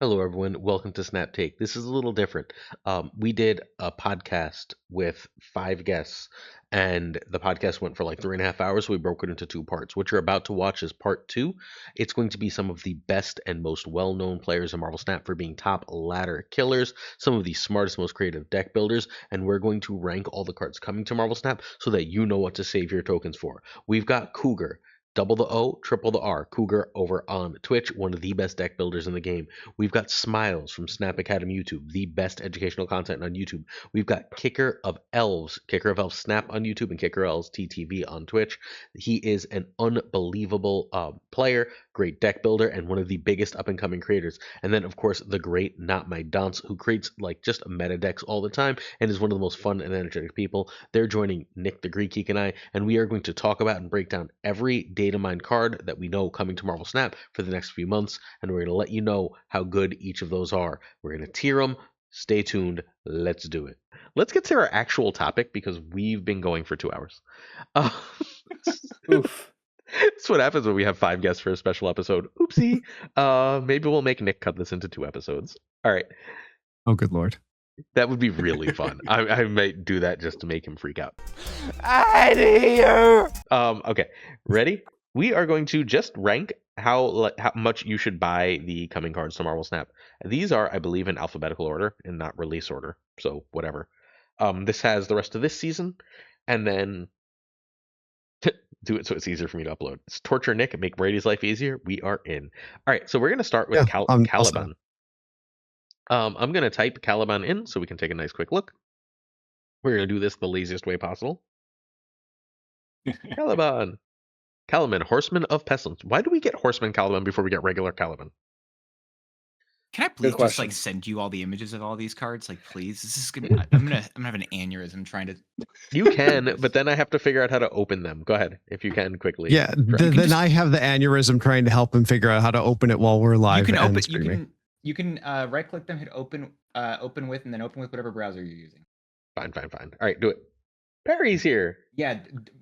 Hello, everyone. Welcome to Snap Take. This is a little different. We did a podcast with 5 guests, and the podcast went for like 3.5 hours. So we broke it into 2 parts. What you're about to watch is part two. It's going to be some of the best and most well known players in Marvel Snap for being top ladder killers, some of the smartest, most creative deck builders, and we're going to rank all the cards coming to Marvel Snap so that you know what to save your tokens for. We've got Cougar. Double the O, triple the R. Cougar over on Twitch, one of the best deck builders in the game. We've got Smiles from Snap Academy YouTube, the best educational content on YouTube. We've got Kicker of Elves Snap on YouTube, and Kicker Elves TTV on Twitch. He is an unbelievable player, great deck builder, and one of the biggest up and coming creators. And then, of course, the great Not My Dunce, who creates like just meta decks all the time and is one of the most fun and energetic people. They're joining Nick the Greek Geek and I, and we are going to talk about and break down every data mine card that we know coming to Marvel Snap for the next few months, and we're going to let you know how good each of those are. We're going to tier them. Stay tuned. Let's do it. Let's get to our actual topic because we've been going for 2 hours. Oof. That's what happens when we have 5 guests for a special episode. Oopsie. Maybe we'll make Nick cut this into 2 episodes. All right. Oh, good Lord. That would be really fun. I might do that just to make him freak out. Okay, ready? We are going to just rank how much you should buy the coming cards to Marvel Snap. These are, I believe, in alphabetical order and not release order, so whatever. This has the rest of this season, and then do it so it's easier for me to upload. It's Torture Nick, make Brady's life easier. We are in. All right, so we're going to start with Caliban. I'm going to type Caliban in so we can take a nice quick look. We're going to do this the laziest way possible. Caliban, Horseman of Pestilence. Why do we get Horseman Caliban before we get regular Caliban? Can I please just like send you all the images of all these cards? Like, please, this is gonna. I'm gonna have an aneurysm trying to. You can, but then I have to figure out how to open them. Go ahead, if you can quickly. Yeah, then I have the aneurysm trying to help him figure out how to open it while we're live. You can open. You can right click them, hit open, open with, and then open with whatever browser you're using. Fine. All right, do it. Perry's here. Yeah,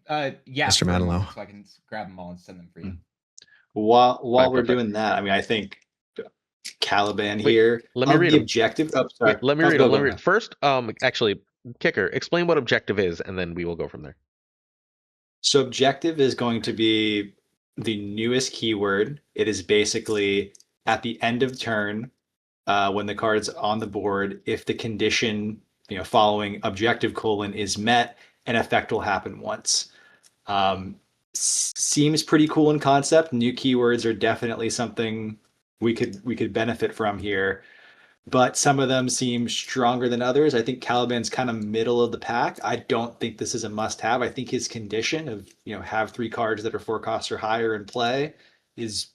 Mr. Manilow. So I can grab them all and send them for you. While we're doing that, I mean, I think Caliban here. Let me read the objective. Oh, sorry. Let me read it. First, actually, Kicker, explain what objective is, and then we will go from there. So objective is going to be the newest keyword. It is basically at the end of turn, when the card's on the board, if the condition, following objective : is met, an effect will happen once. Seems pretty cool in concept. New keywords are definitely something we could benefit from here, but some of them seem stronger than others. I think Caliban's kind of middle of the pack. I don't think this is a must-have. I think his condition of have 3 cards that are 4 costs or higher in play is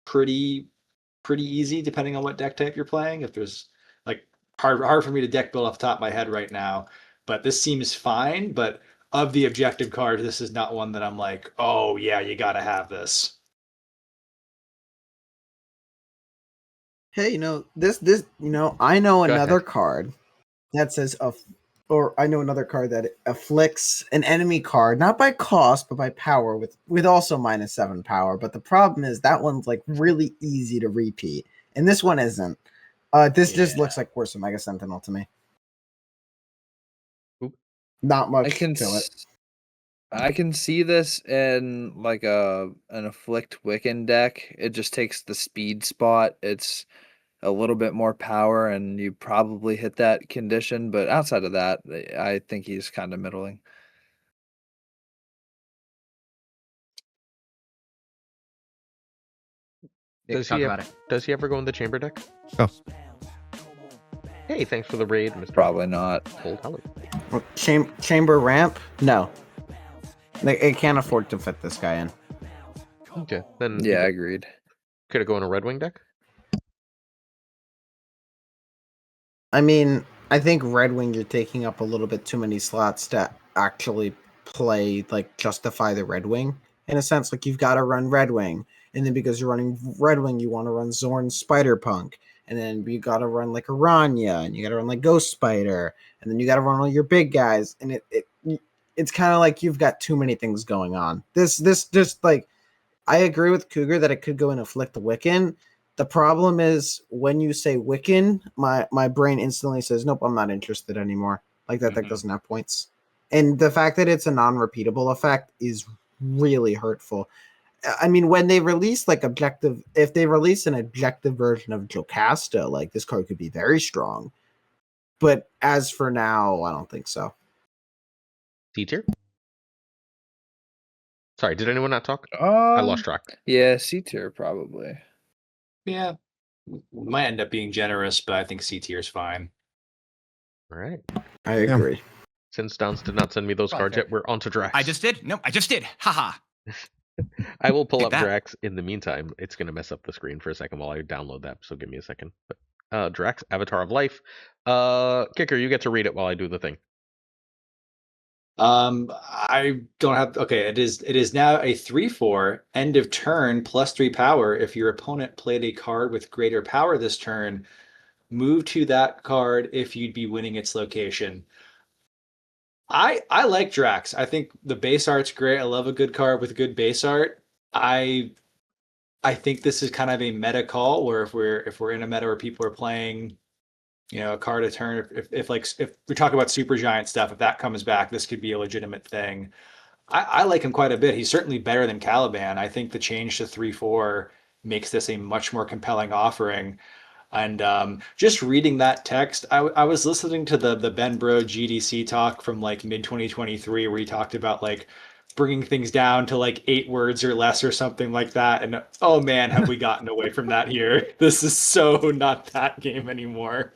pretty easy depending on what deck type you're playing. If there's like hard for me to deck build off the top of my head right now, but this seems fine. But of the objective cards, this is not one that I'm like, oh yeah, you gotta have this. Hey, this I know another card that says I know another card that afflicts an enemy card, not by cost, but by power, with also -7 power. But the problem is that one's like really easy to repeat, and this one isn't. This just looks like worse than Mega Sentinel to me. Oop. Not much to it. I can see this in like an Afflict Wiccan deck. It just takes the speed spot. It's a little bit more power, and you probably hit that condition. But outside of that, I think he's kind of middling. Does he ever go in the chamber deck? Oh. Hey, thanks for the raid, Mr. Probably not. Cold Holly. Well, chamber ramp? No. It can't afford to fit this guy in. Okay, then. Yeah, agreed. Could it go in a Red Wing deck? I mean, I think Red Wing, you're taking up a little bit too many slots to actually play, like, justify the Red Wing. In a sense, like, you've got to run Red Wing. And then because you're running Red Wing, you want to run Zorn Spider-Punk. And then you got to run, like, Aranya. And you got to run, like, Ghost Spider. And then you got to run all your big guys. And it's kind of like you've got too many things going on. This just, like, I agree with Cougar that it could go in Afflict the Wiccan. The problem is when you say Wiccan, my brain instantly says, nope, I'm not interested anymore. Like that deck doesn't have points. And the fact that it's a non-repeatable effect is really hurtful. I mean, when they release like objective, if they release an objective version of Jocasta, like this card could be very strong. But as for now, I don't think so. C tier? Sorry, did anyone not talk? I lost track. Yeah, C tier probably. Yeah, might end up being generous, but I think C tier is fine. All right. I agree. Since Dons did not send me those cards yet, we're on to Drax. I just did. No, I just did. Haha. I will pull Take up that. Drax in the meantime. It's going to mess up the screen for a second while I download that, so give me a second. But, Drax, Avatar of Life. Kicker, you get to read it while I do the thing. I don't have. Okay, it is now a 3/4 end of turn +3 power. If your opponent played a card with greater power this turn, move to that card if you'd be winning its location. I like Drax. I think the base art's great. I love a good card with good base art. I think this is kind of a meta call where if we're in a meta where people are playing, a card a turn, if we talk about super giant stuff, if that comes back, this could be a legitimate thing. I like him quite a bit. He's certainly better than Caliban. I think the change to 3/4 makes this a much more compelling offering. And just reading that text, I was listening to the Ben Bro GDC talk from like mid 2023, where he talked about like bringing things down to like 8 words or less or something like that. And oh man, have we gotten away from that here? This is so not that game anymore.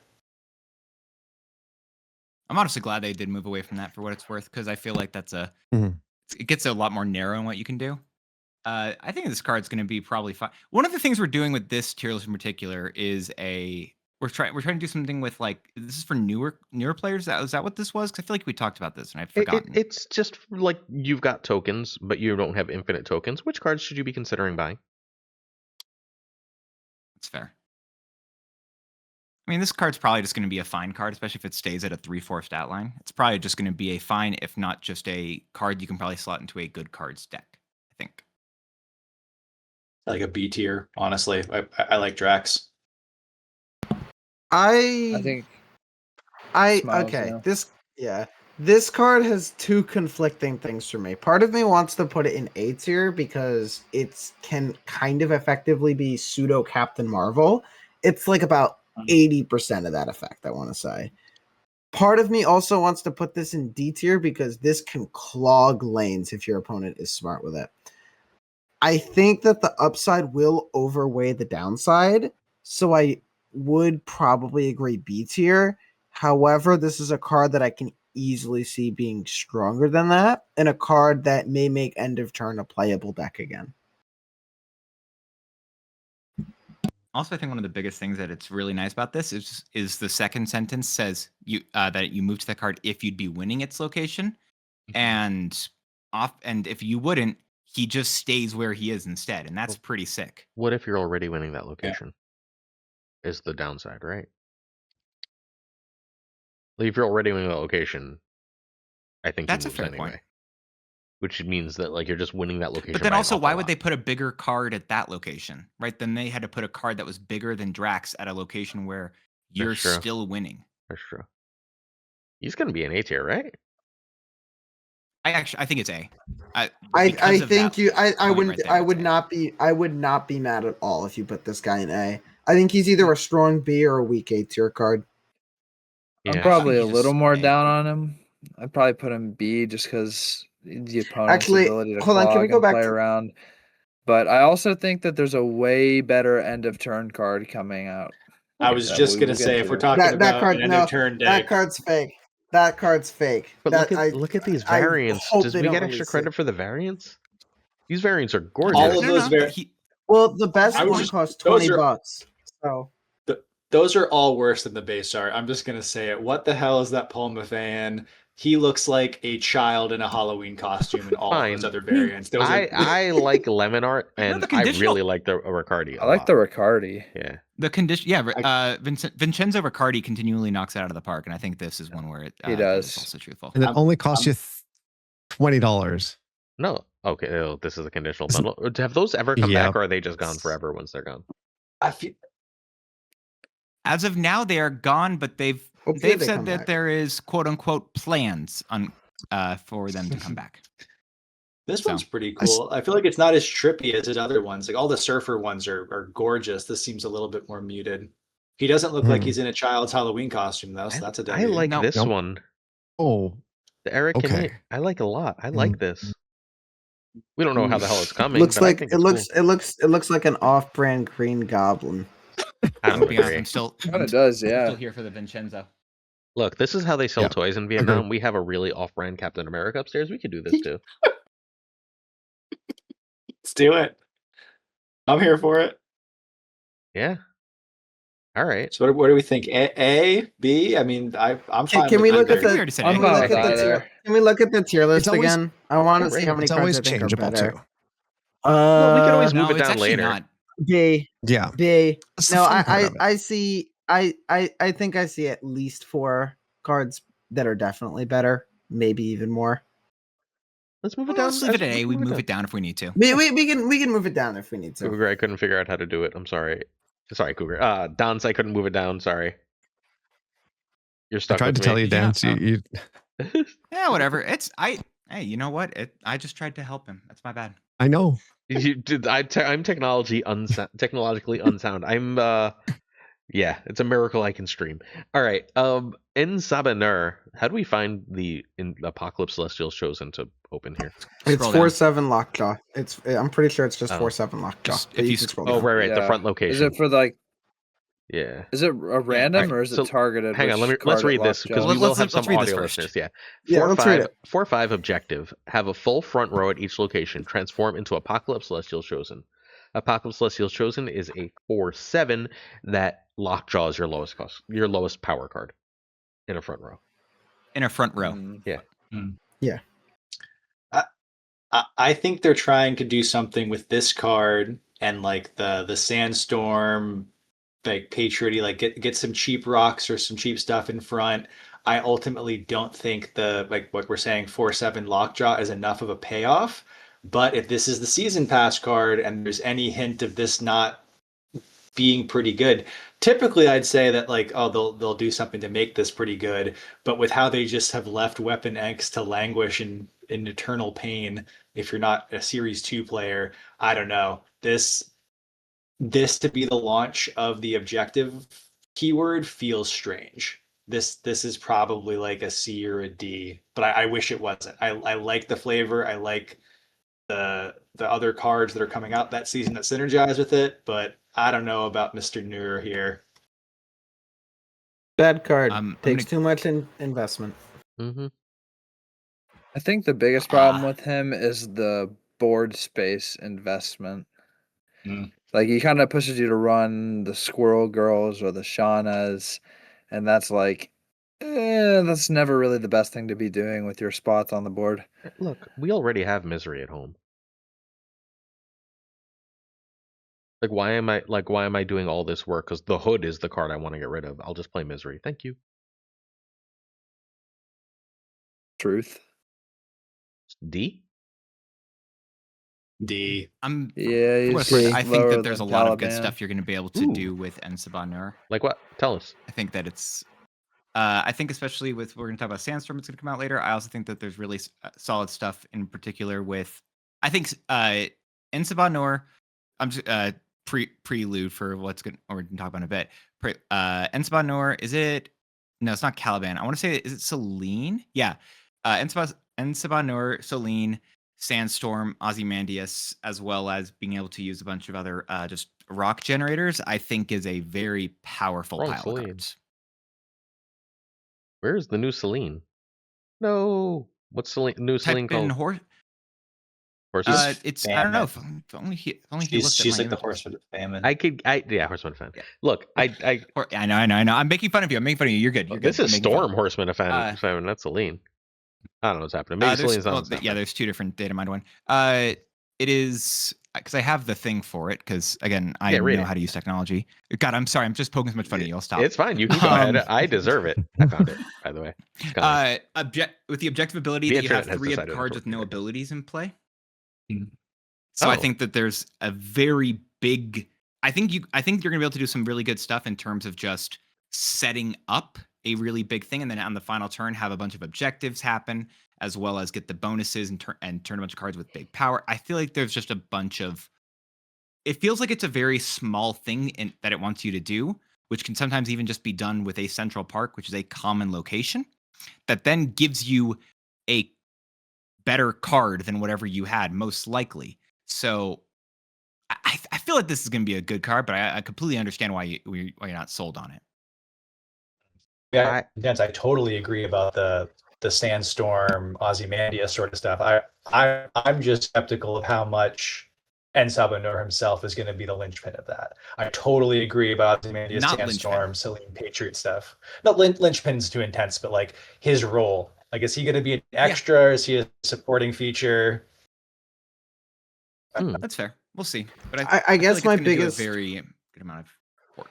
I'm honestly glad they did move away from that for what it's worth, because I feel like that's it gets a lot more narrow in what you can do. I think this card's going to be probably fine. One of the things we're doing with this tier list in particular is we're trying to do something with like, this is for newer players. Is that what this was? Because I feel like we talked about this and I've forgotten. It's just like you've got tokens, but you don't have infinite tokens. Which cards should you be considering buying? That's fair. I mean, this card's probably just going to be a fine card, especially if it stays at a 3/4 stat line. It's probably just going to be a fine, if not just a card you can probably slot into a good cards deck, I think. Like a B tier, honestly. I like Drax. I think okay. Now. This card has two conflicting things for me. Part of me wants to put it in A tier because it can kind of effectively be pseudo Captain Marvel. It's like about 80% of that effect, I want to say. Part of me also wants to put this in D tier because this can clog lanes if your opponent is smart with it. I think that the upside will overweigh the downside, so I would probably agree B tier. However, this is a card that I can easily see being stronger than that, and a card that may make end of turn a playable deck again. Also, I think one of the biggest things that it's really nice about this is the second sentence says that you move to the card if you'd be winning its location, and if you wouldn't, he just stays where he is instead, and that's pretty sick. What if you're already winning that location? Yeah. Is the downside, right? Like if you're already winning that location, I think that's he a fair anyway. point. Which means that like you're just winning that location. But then also, why would they put a bigger card at that location, right? Then they had to put a card that was bigger than Drax at a location where you're still winning. That's true. He's going to be an A tier, right? I think it's A. I would not be mad at all if you put this guy in A. I think he's either a strong B or a weak A tier card. Yeah. I'm probably a little more down on him. I'd probably put him B just because the opponent's ability to clog and play around. But I also think that there's a way better end of turn card coming out. I was just gonna say, if we're talking about an end of turn deck, that card's fake. That card's fake. But look at these variants. Does we get extra credit for the variants? These variants are gorgeous. All of those variants. Well, the best one costs $20. So those are all worse than the base art. I'm just gonna say it. What the hell is that Paul Mafan? He looks like a child in a Halloween costume in all of those other variants. I like lemon art, and I really like the Riccardi. I like the Riccardi. Yeah. The condition, Vincenzo Riccardi continually knocks it out of the park, and I think this is one where it he does. is also truthful. And it only costs you $20. No, okay. Oh, this is a conditional bundle. Have those ever come back, or are they just gone forever once they're gone? I feel As of now, they are gone, but they've Hopefully they said come that back. there is quote unquote plans on for them to come back. this So, one's pretty cool. I feel like it's not as trippy as his other ones. Like all the surfer ones are gorgeous. This seems a little bit more muted. He doesn't look like he's in a child's Halloween costume though, so that's a I W. like No. this Nope. one. Oh, The Eric and okay. me. I like a lot. I like this. We don't know how the hell it's coming, Looks but I like think it it's looks cool. it looks like an off-brand Green Goblin. I to don't be honest, agree. I'm still Yeah. here for the Vincenzo. Look, this is how they sell Yeah, toys in Vietnam. We have a really off-brand Captain America upstairs. We could do this too. Let's do it. I'm here for it. Yeah. All right. So what do we think? A, B? I mean, I'm fine. Can with we look at either. We the already said I'm A. can we fine look with at the either. can we look at the tier list always- again? I want to Yeah, see how many It's cards always I think are changeable better. too. Well, we could always move No, it it's down actually later. not. B Yeah. B. That's the No, fun part of it. I see I think I see at least 4 cards that are definitely better, maybe even more. Let's move it Well, down. let's leave it at let's A. We move down. it down if we need to. We can move it down if we need to. Cougar, I couldn't figure out how to do it. I'm sorry. Sorry, Cougar. Dance, I couldn't move it down. Sorry. You're I stuck tried with to me. tell you, Did you not? Dan. You, Yeah, whatever. Hey, you know what? I just tried to help him. That's my bad. I know. I'm technologically unsound. I'm yeah, it's a miracle I can stream. All right. En Sabah Nur. How do we find the Apocalypse Celestial Chosen to open here? It's Scroll down. 4/7 lockjaw. I'm pretty sure it's just Oh. 4/7 lockjaw. Just but if you can sc- scroll Oh, down. right. The Yeah. front location. Is it for like? Yeah. Is it a random or is So, it targeted? Hang on, which let's card it read this locked because out? we will Let's- have some let's read this audio first. listeners. Yeah. Yeah, let's read it. 4/5 objective. Have a full front row at each location. Transform into Apocalypse Celestial Chosen. Apocalypse Celestial Chosen is a 4/7 that lockjaw is your lowest power card in a front row. in a front row. Yeah. I think they're trying to do something with this card and like the Sandstorm, like Patriot, like get some cheap rocks or some cheap stuff in front. I ultimately don't think the like what we're saying 4/7 lockjaw is enough of a payoff. But if this is the season pass card and there's any hint of this not being pretty good, typically I'd say that like, oh, they'll do something to make this pretty good. But with how they just have left Weapon X to languish in eternal pain, if you're not a Series 2 player, I don't know. This to be the launch of the objective keyword feels strange. This is probably like a C or a D, but I wish it wasn't. I like the flavor. I like the other cards that are coming out that season that synergize with it, but I don't know about Mr. Nur here. Bad card. I'm Takes gonna- too much investment. Mm-hmm. I think the biggest problem with him is the board space investment. Like he kind of pushes you to run the Squirrel Girls or the Shaunas, and that's like, that's never really the best thing to be doing with your spots on the board. Look, we already have Misery at home. Like, why am I doing all this work? Because the Hood is the card I want to get rid of. I'll just play Misery. Thank you. Truth. D? D. Yeah, For what he's it's worth, I think lower that there's a than lot of good Caliban. stuff you're going to be able to Ooh. do with En Sabah Nur. Like what? Tell us. I think that it's. I think especially with we're going to talk about Sandstorm. It's going to come out later. I also think that there's really solid stuff in particular with. I think En Sabah Nur. I'm just prelude for what's going. Or we can talk about in a bit. En Sabah Nur. Is it? No, it's not Caliban. I want to say is it Selene? Yeah. En Sabah Nur, Selene, Sandstorm, Ozymandias, as well as being able to use a bunch of other just rock generators, I think is a very powerful Wrong pile of Selene. cards. Where's the new Selene? No. What's new Selene Type in called? horse. Horses? It's I don't know if only he looked at She's my like the images. horse for the famine. Yeah, Horseman fan. Yeah. Look, I I know. I'm making fun of you. I'm making fun of you. You're good. You're good. this is I'm making fun. Storm Horseman a fan. That's Selene. I don't know what's happening. Maybe There's, Selene's not. well, yeah, there's two different data mined one. It is because I have the thing for it. Because again, I Yeah, read know it. how to use technology. God, I'm sorry. I'm just poking so much fun at you. I'll stop. It's fine. You can go ahead. I deserve it. I found it, by the way. It's kinda nice. With the objective ability The that you have internet has 3 decided cards to with no work, I guess. abilities in play. So I Oh. think that there's a very big I think you're gonna be able to do some really good stuff in terms of just setting up a really big thing, and then on the final turn have a bunch of objectives happen, as well as get the bonuses and turn a bunch of cards with big power. I feel like there's just a bunch of. It feels like it's a very small thing that it wants you to do, which can sometimes even just be done with a central park, which is a common location, that then gives you a better card than whatever you had, most likely. So I feel like this is going to be a good card, but I completely understand why you're not sold on it. Yeah, I totally agree about the Sandstorm, Ozymandias sort of stuff. I'm just skeptical of how much En Sabah Nur himself is going to be the linchpin of that. I totally agree about Ozymandias, Not Sandstorm, Selene, Patriot stuff. Not linchpin's too intense, but like his role. Like, is he going to be an extra? Or is he a supporting feature? That's fair. We'll see. But I guess like my it's gonna biggest do a very good amount of work.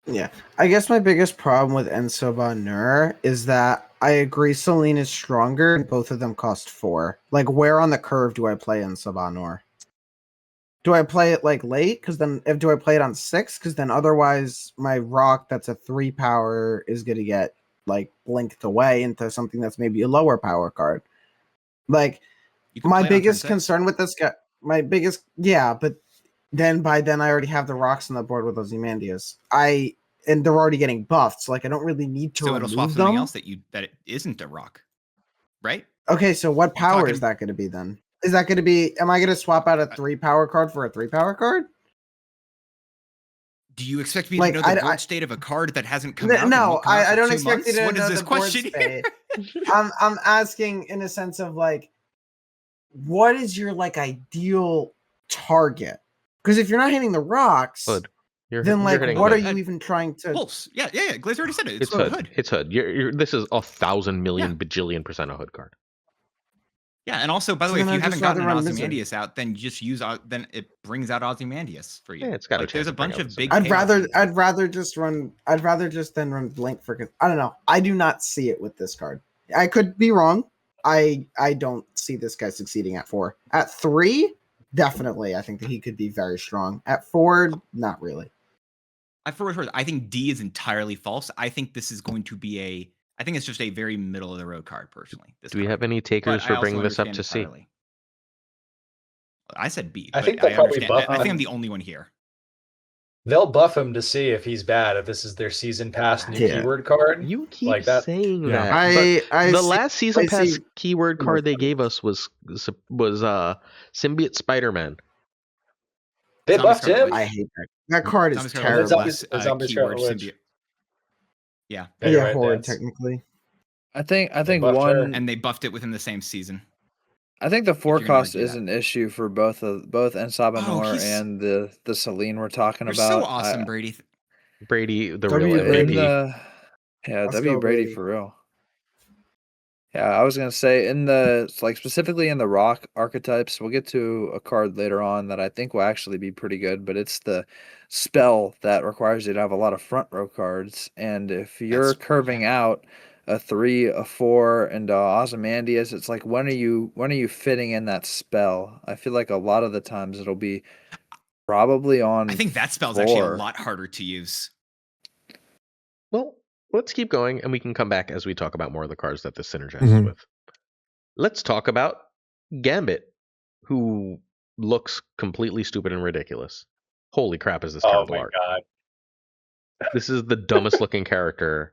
Yeah, I guess my biggest problem with En Sabah Nur is that I agree Selene is stronger and both of them cost 4. Like, where on the curve do I play En Sabah Nur? Do I play it like late? Because then, do I play it on 6? Because then otherwise my rock that's a 3 power is going to get like blinked away into something that's maybe a lower power card. Like, my biggest concern with this guy, but then by then I already have the rocks on the board with Ozymandias. And they're already getting buffed, so like I don't really need to remove it'll swap them. something else that it isn't a rock, right? Okay, so what power is that going to be then? Is that going to be? Am I going to swap out a 3 power card for a 3 power card? Do you expect me to know the board state of a card that hasn't come out? No, I don't expect you to know the board state. I'm asking in a sense of like, what is your like ideal target? Because if you're not hitting the rocks, then like, what are you even trying to? Pulse. Yeah. Glazer already said it. It's hood. It's hood. This is 1,000 million bajillion % a hood card. Yeah, and also, by the way, if you haven't gotten an Ozymandias out, then just use. Then it brings out Ozymandias for you. Yeah, it's got like, there's a bunch of big. I'd rather just then run Blink for. I don't know. I do not see it with this card. I could be wrong. I don't see this guy succeeding at 4. At 3, definitely. I think that he could be very strong. At 4, not really. At 4, I think D is entirely false. I think this is going to be I think it's just a very middle of the road card, personally. Do we have any takers for bringing this up to C? I said B. I think they'll probably buff him. I think I'm the only one here. They'll buff him to see if he's bad. If this is their season pass new keyword card, you keep like that. saying that. The last season pass keyword card they gave us was Symbiote Spider-Man. They buffed him. I hate that. That card is terrible. Yeah. Yeah, Horde technically. I think one and they buffed it within the same season. I think the forecast is an issue for both En Sabah Nur and the Selene we're talking about. So awesome, Brady. Brady, the real MVP. W Brady for real. Yeah, I was gonna say specifically in the rock archetypes, we'll get to a card later on that I think will actually be pretty good, but it's the spell that requires you to have a lot of front row cards, and if you're curving out a 3, a 4, and Ozymandias, it's like when are you fitting in that spell? I feel like a lot of the times it'll be probably on. I think that spell's actually a lot harder to use. Well, let's keep going, and we can come back as we talk about more of the cards that this synergizes with. Let's talk about Gambit, who looks completely stupid and ridiculous. Holy crap, is this terrible art. God. This is the dumbest looking character.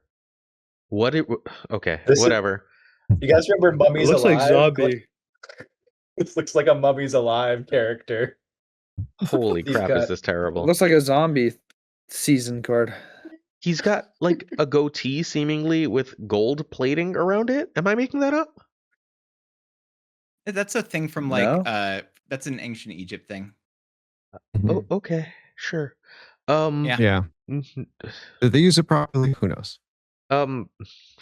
Whatever. You guys remember Mummies Alive? Looks like zombie. This looks like a Mummies Alive character. Holy crap, is this terrible. Looks like a zombie season card. He's got like a goatee seemingly with gold plating around it. Am I making that up? That's a thing from that's an ancient Egypt thing. Oh, okay, sure. Yeah. Did they use it properly? Who knows?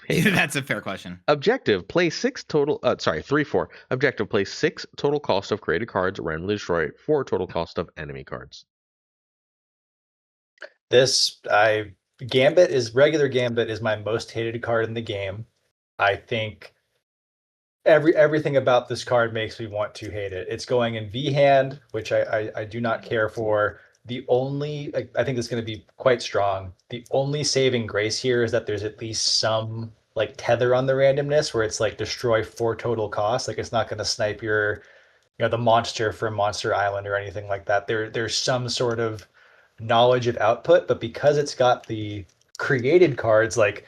Hey, that's a fair question. Objective: play 3/4. Objective: play 6 total cost of created cards, randomly destroy 4 total cost of enemy cards. Regular Gambit is my most hated card in the game. I think everything about this card makes me want to hate it. It's going in V hand, which I do not care for. The only, I think it's going to be quite strong. The only saving grace here is that there's at least some like tether on the randomness where it's like destroy 4 total costs. Like it's not going to snipe your, the monster from Monster Island or anything like that. There's some sort of knowledge of output, but because it's got the created cards, like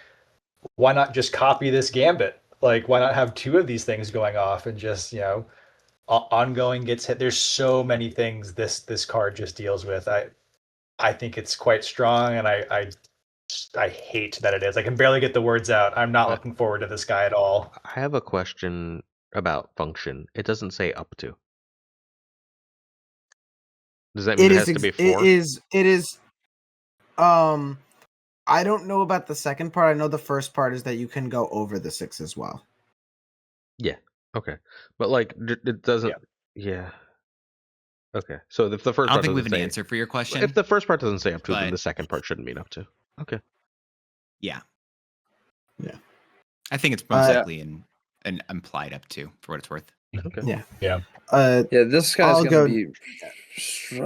why not just copy this Gambit? Like why not have 2 of these things going off and just, ongoing gets hit. There's so many things this card just deals with. I think it's quite strong, and I hate that it is. I can barely get the words out. I'm not looking forward to this guy at all. I have a question about function. It doesn't say up to. Does that mean it has to be 4? It is. I don't know about the second part. I know the first part is that you can go over the 6 as well. Yeah. Okay. But like it doesn't. Yeah. Okay. So if the first I don't part think we have doesn't an say, answer for your question. if the first part doesn't say up to, then but- the second part shouldn't mean up to. Okay. Yeah. Yeah. I think it's most likely an implied up to, for what it's worth. Okay. Yeah. Yeah. Yeah, this guy's I'll gonna go- be.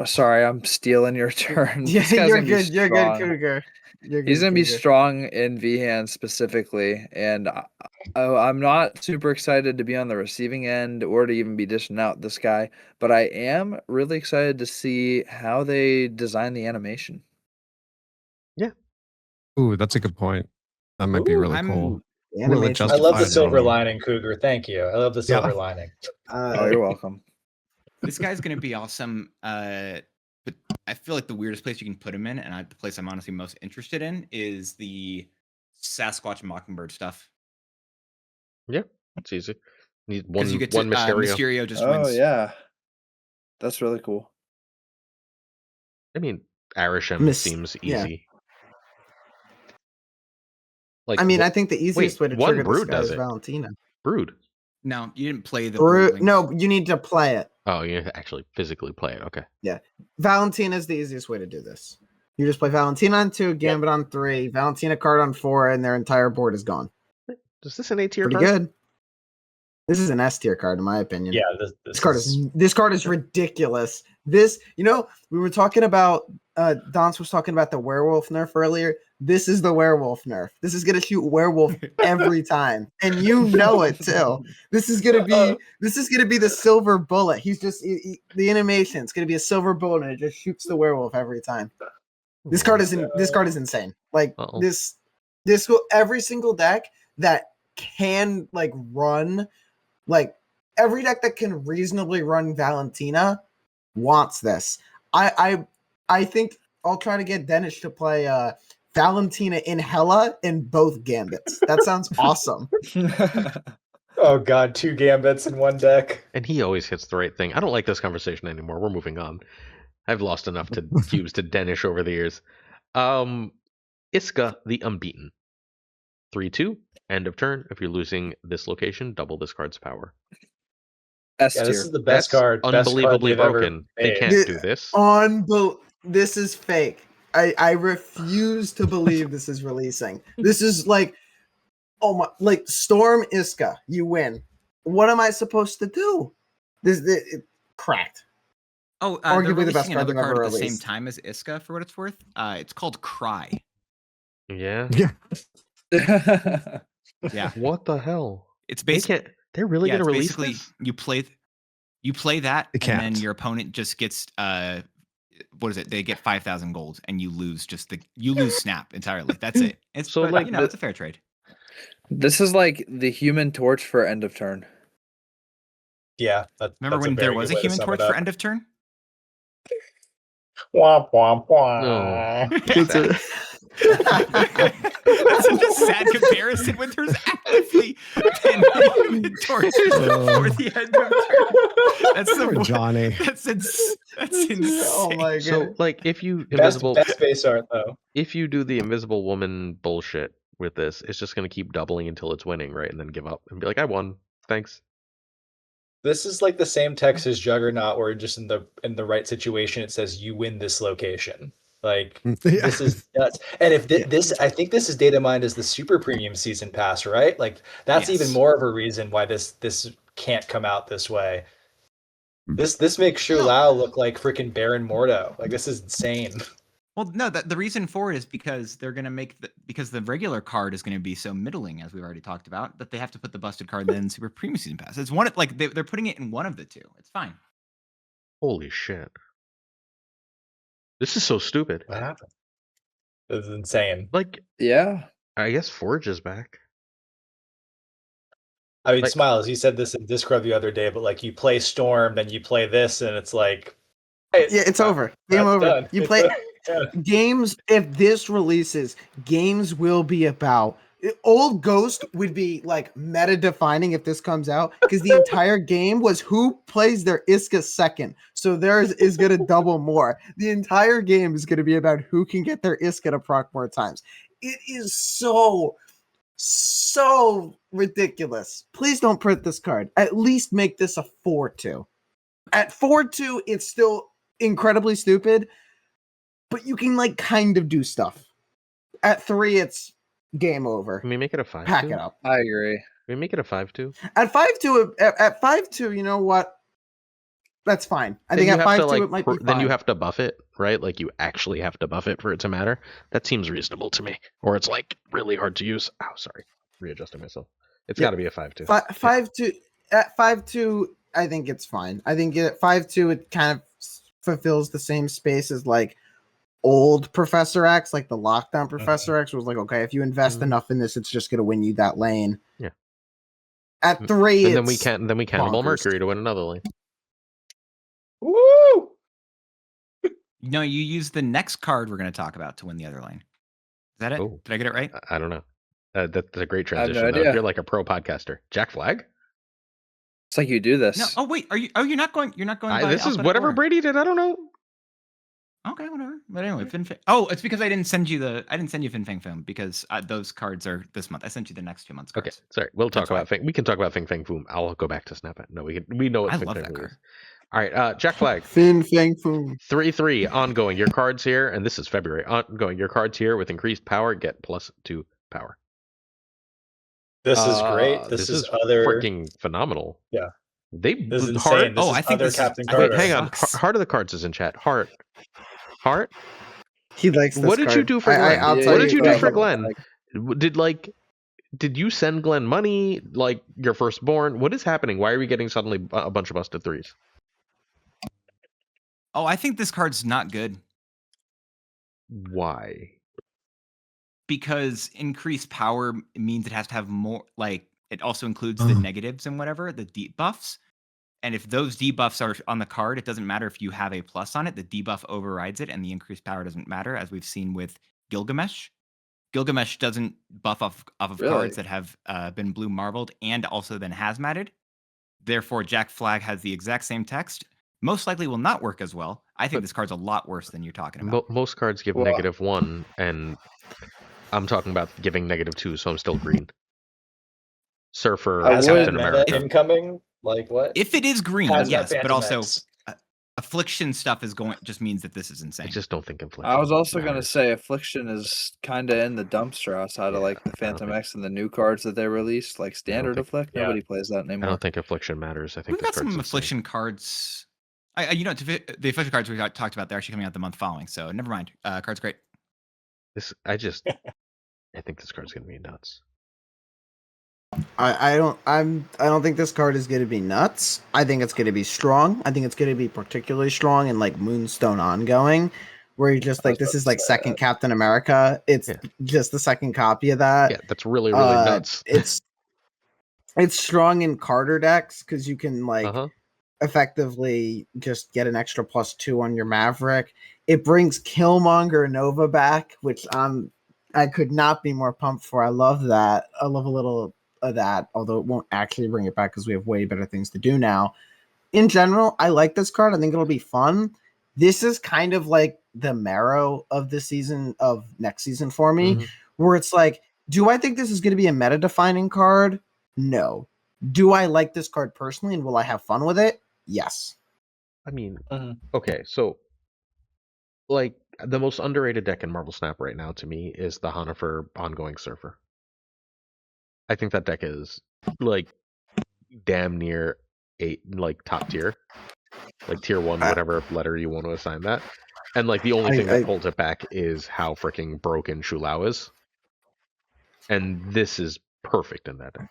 Sorry, I'm stealing your turn. Yeah, This guy's you're gonna be good. You're good, strong. Cougar. You're good, He's gonna be Cougar. strong in V-hand specifically, and I'm not super excited to be on the receiving end or to even be dishing out this guy, but I am really excited to see how they design the animation. Ooh, that's a good point. That might be really I'm- cool. The Will it animation's I love the Justified silver on you. lining, Cougar. Thank you. I love the silver lining. Oh, you're welcome. This guy's going to be awesome. But I feel like the weirdest place you can put him in, and the place I'm honestly most interested in, is the Sasquatch Mockingbird stuff. It's easy. Need Because one you get to Mysterio just Oh wins. yeah, that's really cool. I mean, Arishem Miss- seems yeah. easy. Like I mean, I think the easiest way to one trigger this Brood guy does is it. Valentina. Brood. No, you didn't play the Broodlings. No, you need to play it. Oh, you actually physically play it. Okay. Valentina is the easiest way to do this. You just play Valentina on 2, Gambit on 3, Valentina card on 4, and their entire board is gone. Is this an A tier Pretty card? good. This is an S tier card, in my opinion. Yeah, This card is ridiculous. This, we were talking about Dance was talking about the werewolf nerf earlier. This is the werewolf nerf. This is gonna shoot werewolf every time, and you know it too. This is gonna be the silver bullet. He's just the animation. It's gonna be a silver bullet, and it just shoots the werewolf every time. This card is insane. Like Uh-oh. this will every single deck that can run. Like every deck that can reasonably run Valentina wants this. I think I'll try to get Denish to play Valentina in Hela in both Gambits. That sounds awesome. Oh god, 2 Gambits in one deck. And he always hits the right thing. I don't like this conversation anymore. We're moving on. I've lost enough to cubes to Denish over the years. Iska the Unbeaten. 3/2. End of turn. If you're losing this location, double this card's power. S Yeah, tier. this is the best That's card. unbelievably best card they've ever broken. They made. can't do this. This is fake. I refuse to believe this is releasing. This is Storm Iska. You win. What am I supposed to do? It cracked. Oh, Arguably they're the best releasing card another they've card ever at the same released. time as Iska, for what it's worth. It's called Cry. Yeah. Yeah, What the hell? it's They basically can't. They're really yeah, gonna it's release basically this? you play that, They and then can't. your opponent just gets what is it? They get 5,000 gold, and you lose you lose Snap entirely. That's it. It's So, but, like, it's a fair trade. This is like the Human Torch for end of turn. Yeah. Remember when there was a Human Torch for end of turn? Womp womp No. womp. That's such a sad comparison when there's actively 10 Human Torches for the end of turn. That's Poor the Johnny. That's insane. Oh my god. So, like, if you Best base art though. if you do the invisible woman bullshit with this, it's just gonna keep doubling until it's winning, right? And then give up and be like, I won. Thanks. This is like the same text as Juggernaut, where just in the right situation it says you win this location. Like this is nuts. And if this, I think this is data mined as the super premium season pass, right? Like that's Yes. even more of a reason why this can't come out this way. This makes Shu Lao look like freaking Baron Mordo. Like, this is insane. Well, no, the reason for it is because they're gonna make because the regular card is gonna be so middling, as we've already talked about, that they have to put the busted card in Super Premium Season Pass. It's one like they're putting it in one of the two. It's fine. Holy shit! This is so stupid. What happened? This is insane. Like, Yeah. I guess Forge is back. I mean, Like- Smiles, you said this in Discord the other day, but like you play Storm, then you play this, and it's like, hey, Yeah, it's over. Game that's over. done. You play games. If this releases, games will be about. Old Ghost would be like meta defining if this comes out because the entire game was who plays their Iska second. So theirs is going to double more. The entire game is going to be about who can get their Iska to proc more times. It is so ridiculous. Please don't print this card. At least make this a 4-2. At 4-2, it's still incredibly stupid, but you can like kind of do stuff. At 3, it's game over. Can we make it a 5-2? Pack it up. I agree. Can we make it a 5-2? At 5-2, at 5-2, you know what? That's fine. I think at 5-2 it might be fine. Then you have to buff it, right? Like you actually have to buff it for it to matter. That seems reasonable to me. Or it's like really hard to use. Oh, sorry, readjusting myself. It's got to be a 5-2. 5-2 at 5-2. I think it's fine. I think at 5-2 it kind of fulfills the same space as like old Professor X, like the lockdown Professor X was like, okay, if you invest enough in this, it's just going to win you that lane. Yeah. At 3, and then we cannibal bonkers. Mercury to win another lane. Woo! No, you use the next card we're going to talk about to win the other lane. Is that it? Oh. Did I get it right? I don't know. That's a great I have no transition. Though. idea. You're like a pro podcaster. Jack Flag. It's like you do this. No. Oh wait, are you? Oh, you're not going. You're not going. By This is alphabetical whatever order. Brady did. I don't know. Okay, whatever. But anyway, Oh, it's because I didn't send you Fin Fang Foom because those cards are this month. I sent you the next 2 months. Okay, Cards. sorry. We'll talk That's about Fang. We can talk about Fing Fang Foom. I'll go back to Snap It. No, we know what I Fing love Fang that Foom card. is. All right, Jack Flag. Fin Fang Foom. 3/3 ongoing. Your cards here, and this is February. Ongoing. Your cards here with increased power get +2 power. This is great. This is is other freaking phenomenal. Yeah. They This is Heart. insane. This Oh, is I think other this is- Captain I Wait, think Carter. hang on. sucks. Heart of the cards is in chat. Heart. He likes this What did you card. do for Glenn? I'll tell What did you do okay. for Glenn? Did you send Glenn money like your firstborn? What is happening? Why are we getting suddenly a bunch of busted threes? Oh, I think this card's not good Why? because increased power means it has to have more. Like it also includes the negatives and whatever the debuffs. And if those debuffs are on the card, it doesn't matter if you have a plus on it. The debuff overrides it, and the increased power doesn't matter, as we've seen with Gilgamesh. Gilgamesh doesn't buff off of Really? cards that have been blue marbled and also been hazmated. Therefore, Jack Flag has the exact same text. Most likely will not work as well. I think this card's a lot worse than you're talking about. Most cards give Well- -1, and I'm talking about giving -2, so I'm still green. Surfer, I Has would- Captain meta America. incoming? Like what? If it is green, Has yes, that but Phantom also X? affliction stuff is going just means that this is insane. I just don't think infliction. I was also going to matters. say Affliction is kind of in the dumpster outside Yeah, of like I the don't Phantom think- X and the new cards that they released, like Standard think- Afflict. yeah. Nobody plays that I anymore. don't think affliction matters. I think We've this got some card's insane. affliction cards. The affliction cards we talked about, they're actually coming out the month following. So never mind. Card's great. I think this card's gonna be nuts. I don't think this card is going to be nuts. I think it's going to be strong. I think it's going to be particularly strong in like Moonstone ongoing, where you're just like, this is like second Captain America. It's Yeah. just the second copy of that. Yeah, that's really nuts. It's strong in Carter decks because you can like Uh-huh. effectively just get an extra +2 on your Maverick. It brings Killmonger Nova back, which I could not be more pumped for. I love that. I love a little of that, although it won't actually bring it back because we have way better things to do now. In general, I like this card. I think it'll be fun. This is kind of like the marrow of the season of next season for me, Mhm. where it's like, do I think this is going to be a meta defining card? No. Do I like this card personally and will I have fun with it? Yes. I mean, Mhm. okay, so like the most underrated deck in Marvel Snap right now to me is the Honifer Ongoing Surfer. I think that deck is like damn near like top tier. like tier 1, whatever letter you want to assign that. And like the only thing that holds it back is how freaking broken Shulao is. And this is perfect in that deck.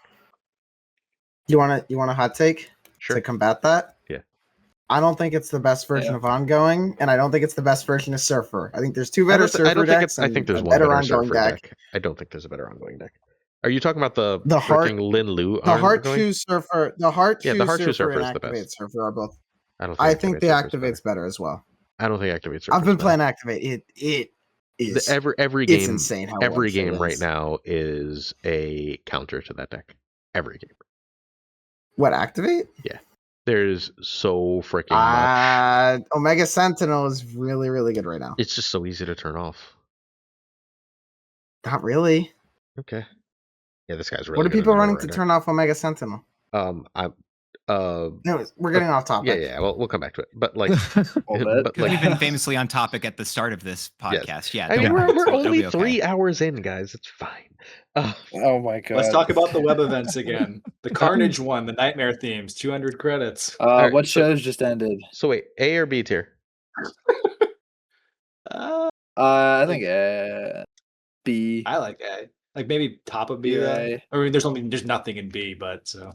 You want a hot take Sure. to combat that? Yeah. I don't think it's the best version of ongoing, and I don't think it's the best version of Surfer. I think there's two better Surfer decks. I think there's one better Surfer deck. I don't think there's a better ongoing deck. Are you talking about the freaking Lin Lu? The Heart Shoe Surfer, the Heart Shoe Surfer and is the Activate best. Surfer are both. I think the Activate's better as well. I don't think Activate Surfer. I've been playing Activate. It is every game. It's insane how every game right now is a counter to that deck. Every game. What, Activate? Yeah. There's so freaking much. Omega Sentinel is really, really good right now. It's just so easy to turn off. Not really. Okay. Yeah, this guy's really. What are people running to turn off Omega Sentinel? No, we're getting off topic. Yeah. Well, we'll come back to it. But like, we've been famously on topic at the start of this podcast. Yes. Yeah, I mean, we're only 3 hours in, guys. It's fine. Oh my god. Let's talk about the web events again. The Carnage one, the Nightmare themes, 200 credits. Right, what shows just ended? So wait, A or B tier? I think B. I like A. Like maybe top of B. I mean, there's nothing in B, but so.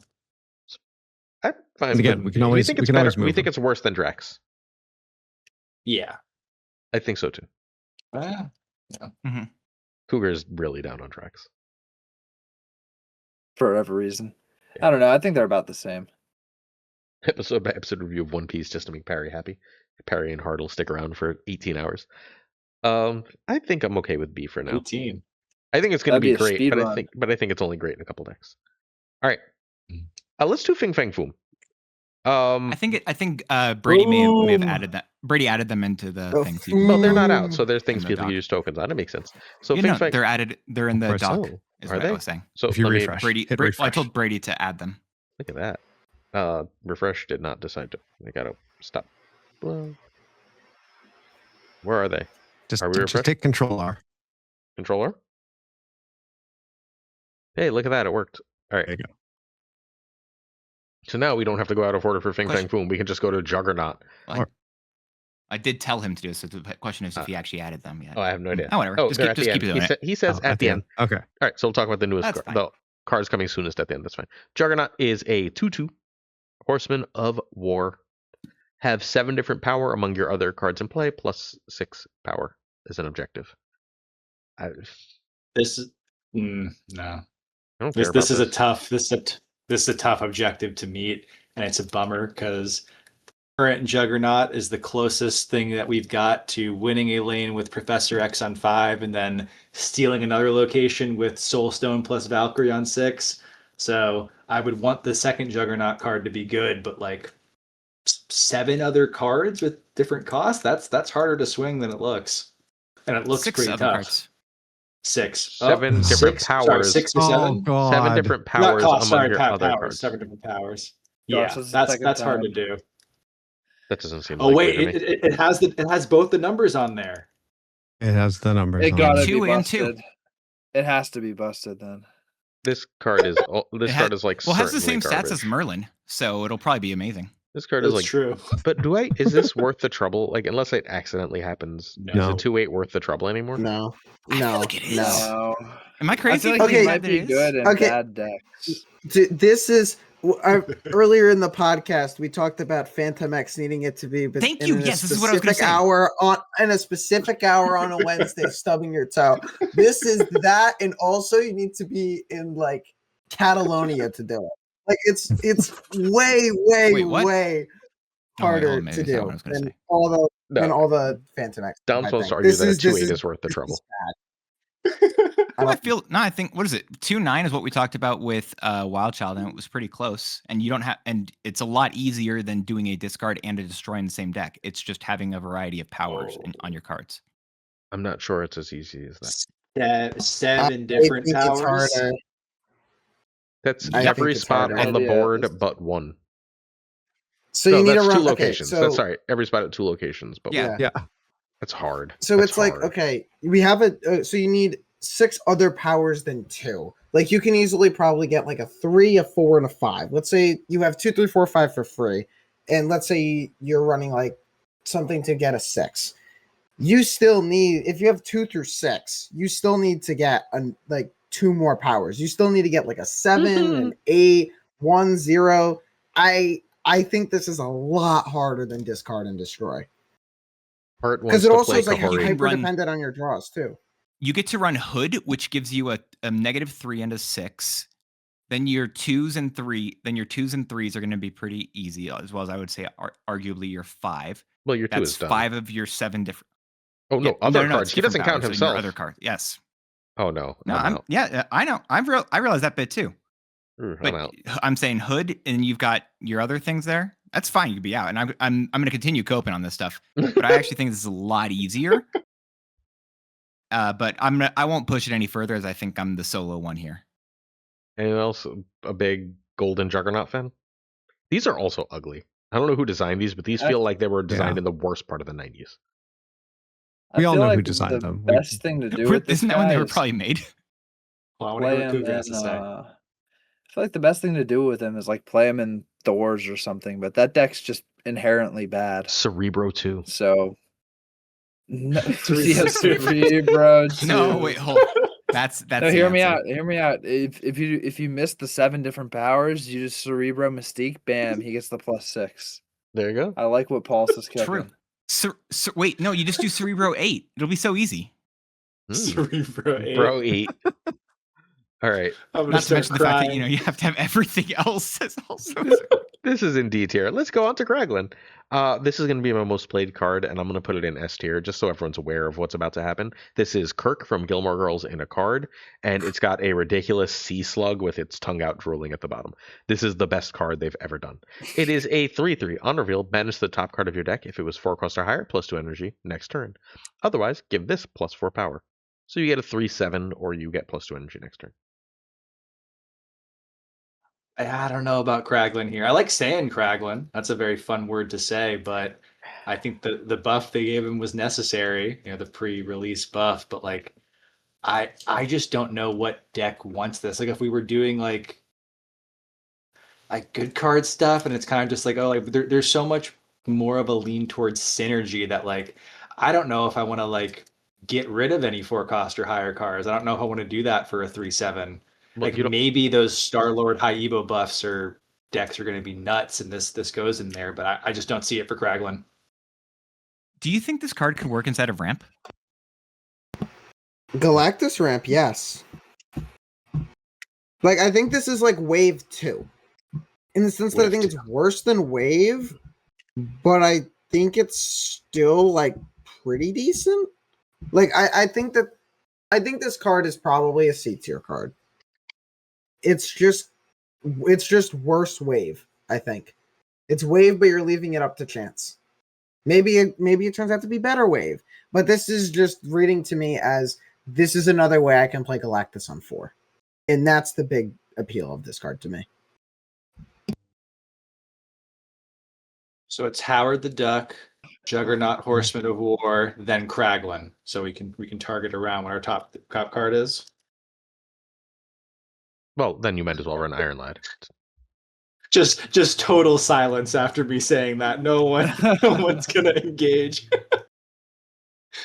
I'm fine. Again, we can always we think it's worse than Drax. Yeah, I think so too. Yeah. Mm-hmm. Cougar is really down on Drax for whatever reason. Yeah. I don't know. I think they're about the same. Episode by episode review of One Piece just to make Perry happy. Perry and Hard will stick around for 18 hours. I think I'm okay with B for now. 18. I think it's going to be great, but I think it's only great in a couple decks. All right, let's do Fing Fang Foom. I think Brady may have added that. Brady added them into the things. Well, they're not out, so there's things people can use tokens on. It makes sense. So they're added. They're in the dock. Is what I was saying. So if you refresh, Brady, I told Brady to add them. Look at that. Refresh did not decide to. I gotta stop. Where are they? Just take Control-R. Control-R? Hey, look at that. It worked. All right. There you go. So now we don't have to go out of order for Fing Fang Foom. We can just go to Juggernaut. Well, I did tell him to do it, so the question is if he actually added them yet. Oh, I have no idea. Oh, whatever. Just keep doing it. He says at the end. Okay. All right, so we'll talk about the newest card. The cards coming soonest at the end. That's fine. Juggernaut is a 2/2 Horseman of War. Have 7 different power among your other cards in play, plus 6 power as an objective. This is no. This is a tough objective to meet, and it's a bummer because current Juggernaut is the closest thing that we've got to winning a lane with Professor X on 5 and then stealing another location with Soulstone plus Valkyrie on 6. So I would want the second Juggernaut card to be good, but like 7 other cards with different costs, that's harder to swing than it looks. And it looks pretty tough. Cards. 6. 7 different powers. Sorry, 6 or 7? God. 7 different powers among your other powers. cards. 7 different powers. Yeah, that's hard to do. That doesn't seem. Oh wait, it has both the numbers on there. It has the numbers. It gotta be 2 and busted. 2. It has to be busted then. This card is card is like. Well, it has the same garbage. stats as Merlin, so it'll probably be amazing. This card is like true. But is this worth the trouble? Like, unless it accidentally happens, is a 2/8 worth the trouble anymore? No. I feel like it is. No. Am I crazy? I feel like it might be good in bad decks. This is earlier in the podcast we talked about Phantom X needing it to be. But thank you. Yes, this is what I was going to say. In a specific hour on a Wednesday, stubbing your toe. This is that, and also you need to be in like Catalonia to do it. Like it's way harder to do than all the Phantom X. Dom's supposed to argue that a 2/8 is worth the trouble. I think what is it? 2/9 is what we talked about with Wild Child, and it was pretty close. And you don't have, and it's a lot easier than doing a discard and a destroy in the same deck. It's just having a variety of powers on your cards. I'm not sure it's as easy as that. 7 different powers. That's every spot on the board but 1. So you need to run 2 locations. That's sorry, every spot at 2 locations, but yeah. That's hard. So that's it's hard. like, okay, we have so you need 6 other powers than 2. Like you can easily probably get like a 3, a 4, and a 5. Let's say you have 2, 3, 4, 5 for free. and let's say you're running like something to get a 6. You still need, if you have 2 through 6, you still need to get like 2 more powers. You still need to get like a 7, an 8, 1, 0. I think this is a lot harder than discard and destroy. Because it also is like hyper dependent on your draws too. You get to run Hood, which gives you a -3 and a 6. Then your 2s and 3s are going to be pretty easy, as well as I would say arguably your 5. Well, your 2 That's is done. 5 of your 7 different. Oh no, other cards. He doesn't count himself. Your other cards, yes. Oh no, yeah, I know. I realize that bit too. I'm out. I'm saying Hood, and you've got your other things there. That's fine. You could be out, and I'm going to continue coping on this stuff. But I actually think this is a lot easier. But I won't push it any further, as I think I'm the solo one here. Anyone else a big golden Juggernaut fan? These are also ugly. I don't know who designed these, but these feel like they were designed in the worst part of the 90s. We all know who designed them. The best thing to do with this isn't that when they were probably made? Well, I want to hear what Cougar has to say. I feel like the best thing to do with him is like play him in Thors or something, but that deck's just inherently bad. Cerebro 2. So no, Cerebro 2. No, wait, hold. That's no, hear me out. Hear me out. If you miss the 7 different powers, you just Cerebro Mystique, bam, he gets the +6. There you go. I like what Pulse is kicking. True. Wait, no, you just do Cerebro 8. It'll be so easy. Cerebro 8. Bro 8. All right. Not to mention the fact that you have to have everything else. That's also This is in D tier. Let's go on to Kraglin. This is going to be my most played card, and I'm going to put it in S tier just so everyone's aware of what's about to happen. This is Kirk from Gilmore Girls in a card, and it's got a ridiculous sea slug with its tongue out drooling at the bottom. This is the best card they've ever done. It is a 3/3. On reveal, banish the top card of your deck if it was 4 cost or higher, +2 energy, next turn. Otherwise, give this +4 power. So you get a 3/7, or you get +2 energy next turn. I don't know about Kraglin here. I like saying Kraglin. That's a very fun word to say, but I think the buff they gave him was necessary, the pre-release buff, but like I just don't know what deck wants this. Like if we were doing like good card stuff and it's kind of just like, there's so much more of a lean towards synergy that like I don't know if I want to like get rid of any 4 cost or higher cards. I don't know if I want to do that for a 3/7. Like maybe those Star-Lord High Evo buffs or decks are going to be nuts, and this goes in there, but I just don't see it for Kraglin. Do you think this card could work inside of Ramp? Galactus Ramp, yes. Like I think this is like Wave 2, in the sense that I think it's worse than Wave, but I think it's still like pretty decent. Like I think this card is probably a C tier card. It's just worse Wave, I think. It's Wave, but you're leaving it up to chance. Maybe it turns out to be better Wave. But this is just reading to me as this is another way I can play Galactus on 4. And that's the big appeal of this card to me. So it's Howard the Duck, Juggernaut, Horseman of War, then Kraglin. So we can target around what our top card is. Well, then you might as well run Iron Lad. Just total silence after me saying that. No one's gonna engage.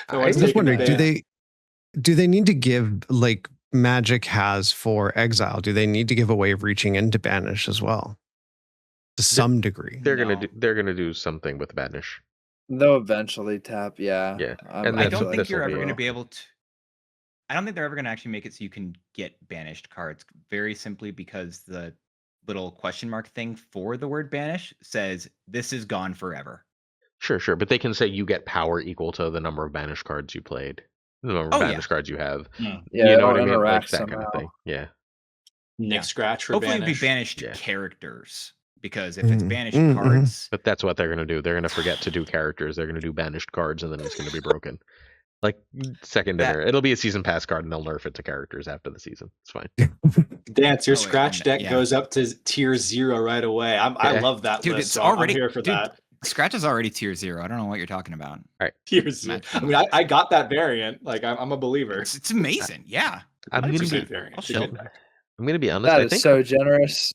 I was just wondering, do they need to give like Magic has for Exile? Do they need to give a way of reaching into Banish as well, to some degree? They're gonna do something with Banish. They'll eventually tap. Yeah. And I don't think you're ever going to be able to. I don't think they're ever going to actually make it so you can get banished cards, very simply because the little question mark thing for the word banish says this is gone forever. Sure. But they can say you get power equal to the number of banished cards you played, the number of banished cards you have. Yeah, you know what I mean? Like that kind of thing. Yeah. Nick Scratch for hopefully banish. It'd be banished characters, because if it's banished cards. But that's what they're going to do. They're going to forget to do characters. They're going to do banished cards, and then it's going to be broken. Like secondary, it'll be a season pass card, and they'll nerf it to characters after the season. It's fine. Dance, your scratch deck goes up to tier 0 right away. I love that dude, list. It's so already I'm here for that. Scratch is already tier 0. I don't know what you're talking about. All right, tier 0. I mean, I got that variant. Like I'm a believer. It's amazing. Yeah, I'm going to be honest. That is so generous.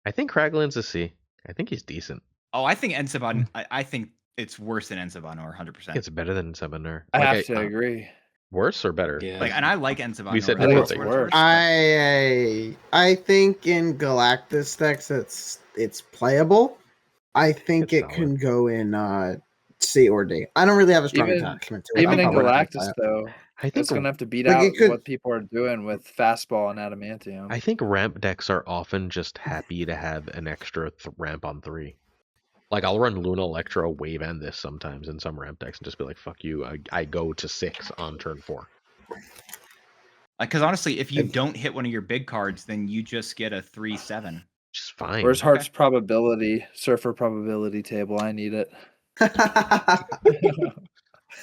I think Kraglin's a C. I think he's decent. Oh, I think En Sabah. I think it's worse than En Sabah Nur, 100%. It's better than En Sabah Nur. I have to agree. Worse or better? Yeah. Like, and I like En Sabah Nur. We said I think worse. it's worse. I think in Galactus decks it's playable. I think It's it can go in C or D. I don't really have a strong attachment to it. Even in I'm probably not gonna Galactus, play it. though, I think it's going to have to beat Like, out it could- what people are doing with fastball and adamantium. I think ramp decks are often just happy to have an extra ramp on 3. Like, I'll run Luna Electro, Wave End this sometimes in some ramp decks and just be like, fuck you, I go to 6 on turn 4. Because honestly, if you don't hit one of your big cards, then you just get a 3/7. Which is fine. Where's Heart's probability, Surfer probability table? I need it.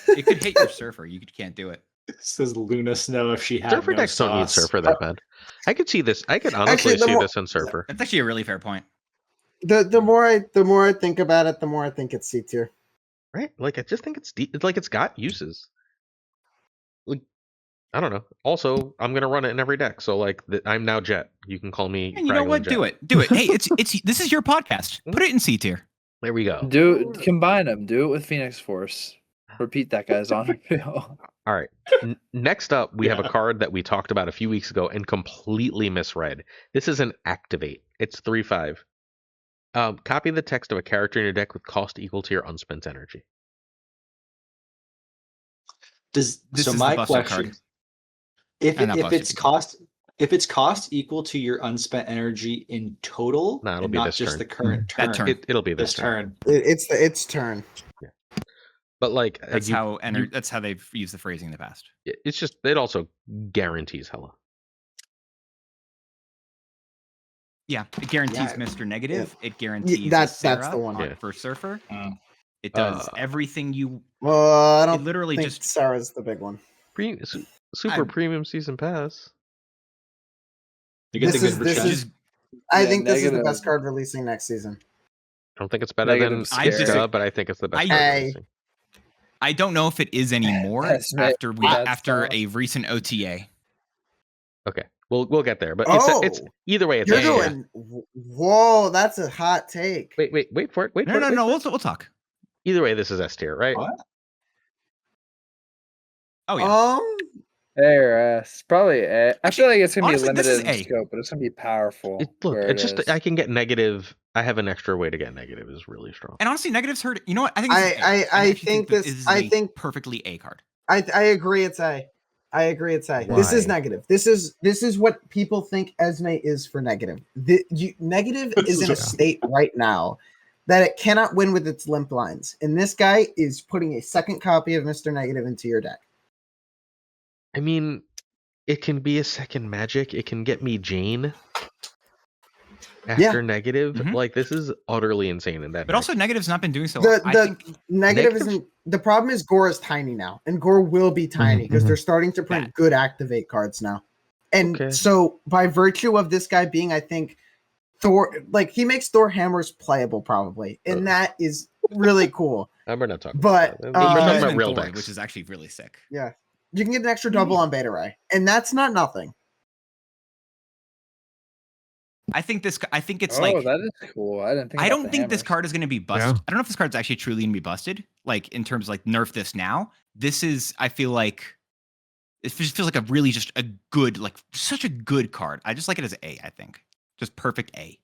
It could hit your Surfer. You can't do it. Says Luna Snow if she had Surfer no decks don't need sauce. Surfer that bad. I could see this. I could honestly Actually, see this in Surfer. That's actually a really fair point. the more I think about it, the more I think it's C tier. Right? Like, I just think it's deep. It's like it's got uses. Like, I don't know. Also, I'm gonna run it in every deck. So like, I'm now Jet. You can call me. And you know Kraglin what? Jet. Do it. Hey, it's this is your podcast. Put it in C tier. There we go. Combine them. Do it with Phoenix Force. Repeat that, guys. On appeal. All right. Next up, we have a card that we talked about a few weeks ago and completely misread. This is an activate. It's 3/5. Copy the text of a character in your deck with cost equal to your unspent energy. This So is my the Buster question, card. if Not Buster, if it's cost equal to your unspent energy in total, Nah, it'll and be not this just turn. the current turn. That turn. It'll be this This turn. turn. It's turn. But like, That's that's how they've used the phrasing in the past. it's just, it also guarantees hella. Yeah, it guarantees Yeah. Mr. Negative. It guarantees That's Sarah the one. Yeah. for Surfer. Mm. It does everything you. Well, I don't It literally think just. Sarah's the big one. Super premium season pass. You get This the is- good this percent. is- I Yeah, think this is the negative. best card releasing next season. I don't think it's better Negative than scary. Iska, but I think it's the best I- card Hey. releasing. I don't know if it is anymore Yes, mate. after That's a recent OTA. Okay, we'll get there. But it's Oh! either way. It's You're S tier. going. Whoa, that's a hot take. Wait for it. Wait No, for no, it. no. We'll talk. Either way, this is S tier, right? What? Oh yeah. A or S. Probably A. I feel like it's going to be honestly, this limited is in A. scope, but it's going to be powerful. Look, where it's it just is. I can get negative. I have an extra way to get negative. Is really strong. And honestly, Negative's hurt. You know what? I think. This is A. I actually think this- is I a think- perfectly A card. I agree. It's A. I agree. It's A. Why? This is negative. This is what people think Esme is for negative. Negative is in a state right now that it cannot win with its limp lines, and this guy is putting a second copy of Mr. Negative into your deck. I mean, it can be a second magic. It can get me Jane after negative. Mhm. Like, this is utterly insane in that. But deck. also, Negative's not been doing so well. I The think negative Negatives- isn't. The problem is Gore is tiny now, and Gore will be tiny because they're starting to print That- good activate cards now. And Okay. so, by virtue of this guy being, I think, Thor, like he makes Thor hammers playable probably, and that is really cool. We're not talking. But, about that. you We're can talking use about them real in Thor, decks. which is actually really sick. Yeah, you can get an extra double on Beta Ray, and that's not nothing. I think it's Oh, like. that is cool. I didn't think. I about don't the think this hammers. card is going to be busted. Yeah. I don't know if this card's actually truly going to be busted. Like in terms of like nerf this now. This is. I feel like. It just feels like a really just a good like such a good card. I just like it as A. I think just perfect A.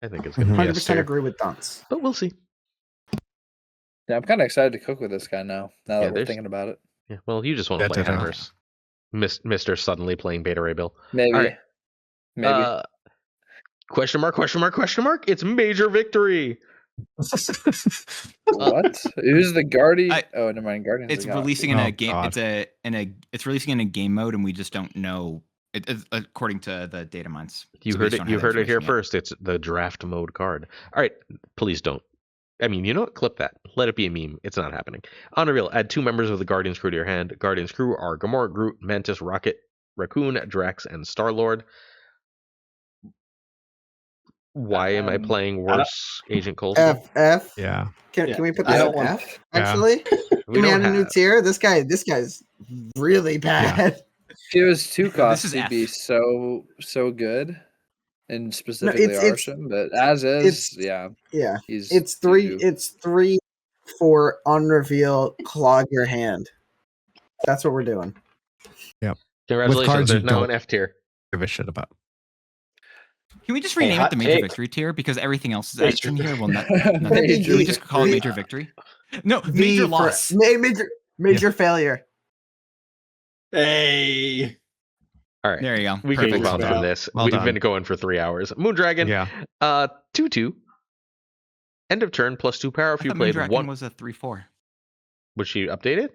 I think it's going to be S 100% tier, agree with Dunce. but we'll see. Yeah, I'm kind of excited to cook with this guy now. Now Yeah, that we're there's- thinking about it. Yeah. Well, you just want to play Da-da-da. hammers, Mister Suddenly playing Beta Ray Bill. Maybe. All right. Maybe. Question mark? Question mark? Question mark? It's major victory. What? Who's the Guardian? I- Oh, never mind. Guardians. It's the Galaxy. releasing in Oh, a game. God. It's releasing in a game mode, and we just don't know. According to the data mines. You So we heard just it. don't You have heard it here information yet. first. It's the draft mode card. All right, please don't. I mean, you know what? Clip that. Let it be a meme. It's not happening. On reveal, add 2 members of the Guardians crew to your hand. Guardians crew are Gamora, Groot, Mantis, Rocket, Raccoon, Drax, and Star-Lord. Why am I playing worse Agent Coulson? F. Yeah. Can we put this I at don't want- F? Actually, We give me don't on a new have. tier. This guy's really bad. If it was 2 costs, is he'd be F. so good in specifically Arshan, but as is, yeah. It's 3 for unreveal, clog your hand. That's what we're doing. Yep. Congratulations, there's now an F tier. Give a shit about. Can we just rename it the Major Victory tier? Because everything else is S in here. Well, nothing. Can we just call it Major Victory? No, Major Loss. Major failure. Hey. All right. There you go. We can move on from this. We've been going for 3 hours. Moondragon. Yeah. 2/2. End of turn plus 2 power if you played Moondragon one. Was a 3/4. Was she updated?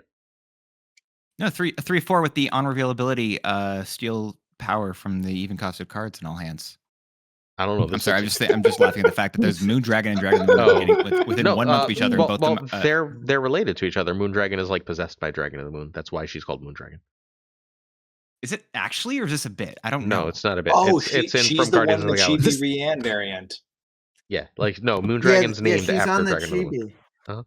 No, 3/4 with the unrevealability, steal power from the even costed cards in all hands. I don't know. I'm sorry. I'm just laughing at the fact that there's Moondragon and Dragon of the Moon getting within 1 month of each other. Well, they're related to each other. Moondragon is like possessed by Dragon of the Moon. That's why she's called Moondragon. Is it actually, or is this a bit? I don't know. No, it's not a bit. Oh, it's in she's from the Guardians one, of the the Galaxy. Chibi Rian variant. Yeah, like no, Moondragon's named after Dragon of the Moon. All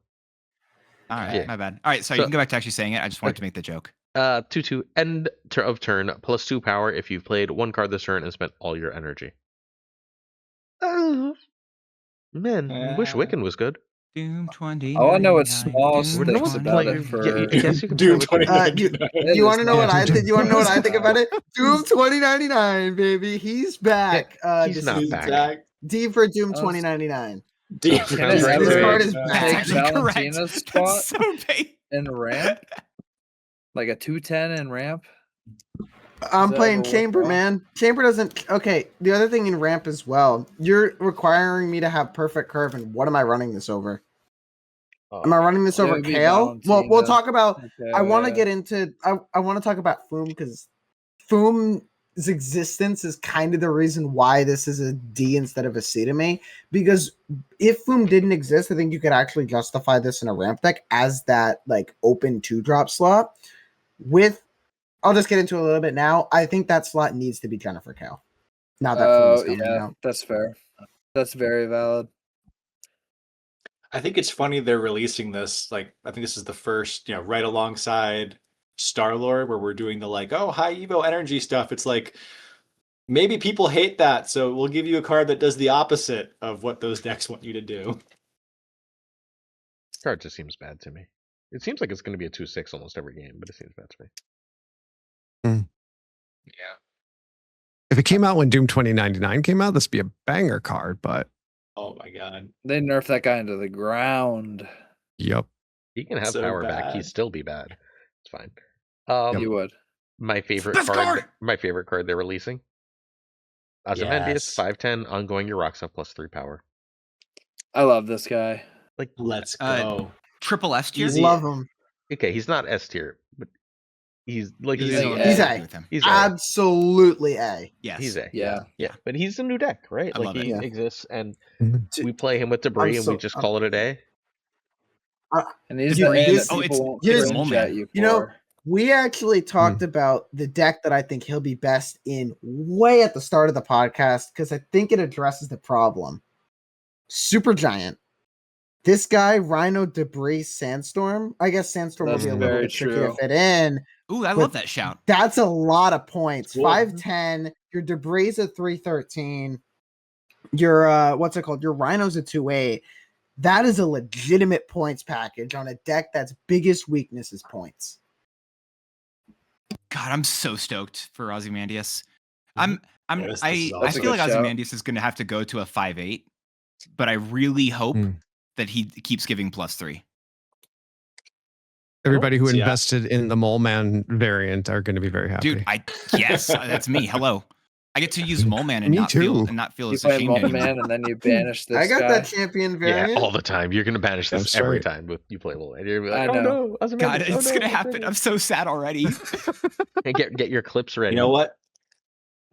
right, my bad. All right, so you can go back to actually saying it. I just wanted to make the joke. 2/2 end of turn plus 2 power if you've played 1 card this turn and spent all your energy. Oh man, I wish Wiccan was good. Doom 20. Oh, I know it's small. No one's playing. I guess you can Doom play Wiccan. You want to know what I think? You want to know what I think about it? Doom 2099, baby. He's back. He's not back. D for Doom 2099. This card is back. Valentina's spot That's so bait. in ramp, like a 2/10 in ramp. I'm playing Chamber, man. Chamber doesn't. Okay, the other thing in ramp as well. You're requiring me to have perfect curve, and what am I running this over? Am I running this over Kale? Well, we'll talk about. Okay, I want to get into. I want to talk about Foom because Foom's existence is kind of the reason why this is a D instead of a C to me. Because if Foom didn't exist, I think you could actually justify this in a ramp deck as that like open 2-drop slot. I'll just get into it a little bit now. I think that slot needs to be Jennifer Kale. Now that Foom is coming out. That's fair. That's very valid. I think it's funny they're releasing this. Like, I think this is the first, right alongside Star-Lord, where we're doing the high Evo energy stuff. It's like, maybe people hate that, so we'll give you a card that does the opposite of what those decks want you to do. This card just seems bad to me. It seems like it's going to be a 2/6 almost every game, but it seems bad to me. Yeah. If it came out when Doom 2099 came out, this would be a banger card, but oh my god. They nerfed that guy into the ground. Yep. He can have power back, he'd still be bad. It's fine. You would. My favorite card they're releasing. Ozymandias, 5/10, ongoing your rock stuff plus 3 power. I love this guy. Like, let's go. Triple S tier. Love him. Okay, he's not S tier, but he's like he's A. He's absolutely A. Yes. He's A. Yeah. But he's a new deck, right? I love he it. exists, and we play him with debris, and we just call it a day. And he's the we actually talked about the deck that I think he'll be best in way at the start of the podcast because I think it addresses the problem. Super Giant. This guy, Rhino Debris Sandstorm. I guess Sandstorm will be a little bit tricky to fit in. Ooh, I love that shout. That's a lot of points. 5/10. Your Debris is a 3/13. Your what's it called? Your Rhino's a 2/8. That is a legitimate points package on a deck that's biggest weakness is points. God, I'm so stoked for Ozymandias. I feel like Ozymandias is going to have to go to a 5/8, but I really hope that he keeps giving +3. Everybody who invested in the Mole Man variant are going to be very happy. Dude, yes, that's me. Hello. I get to use Mole Man and not feel as ashamed anymore. Man and then you banish this I got guy. that champion variant. Yeah, all the time. You're going to banish this every time you play Mole Man. You're going to be like, I know. Oh, no. God, it's going to happen. I'm so sad already. And get your clips ready. You know what?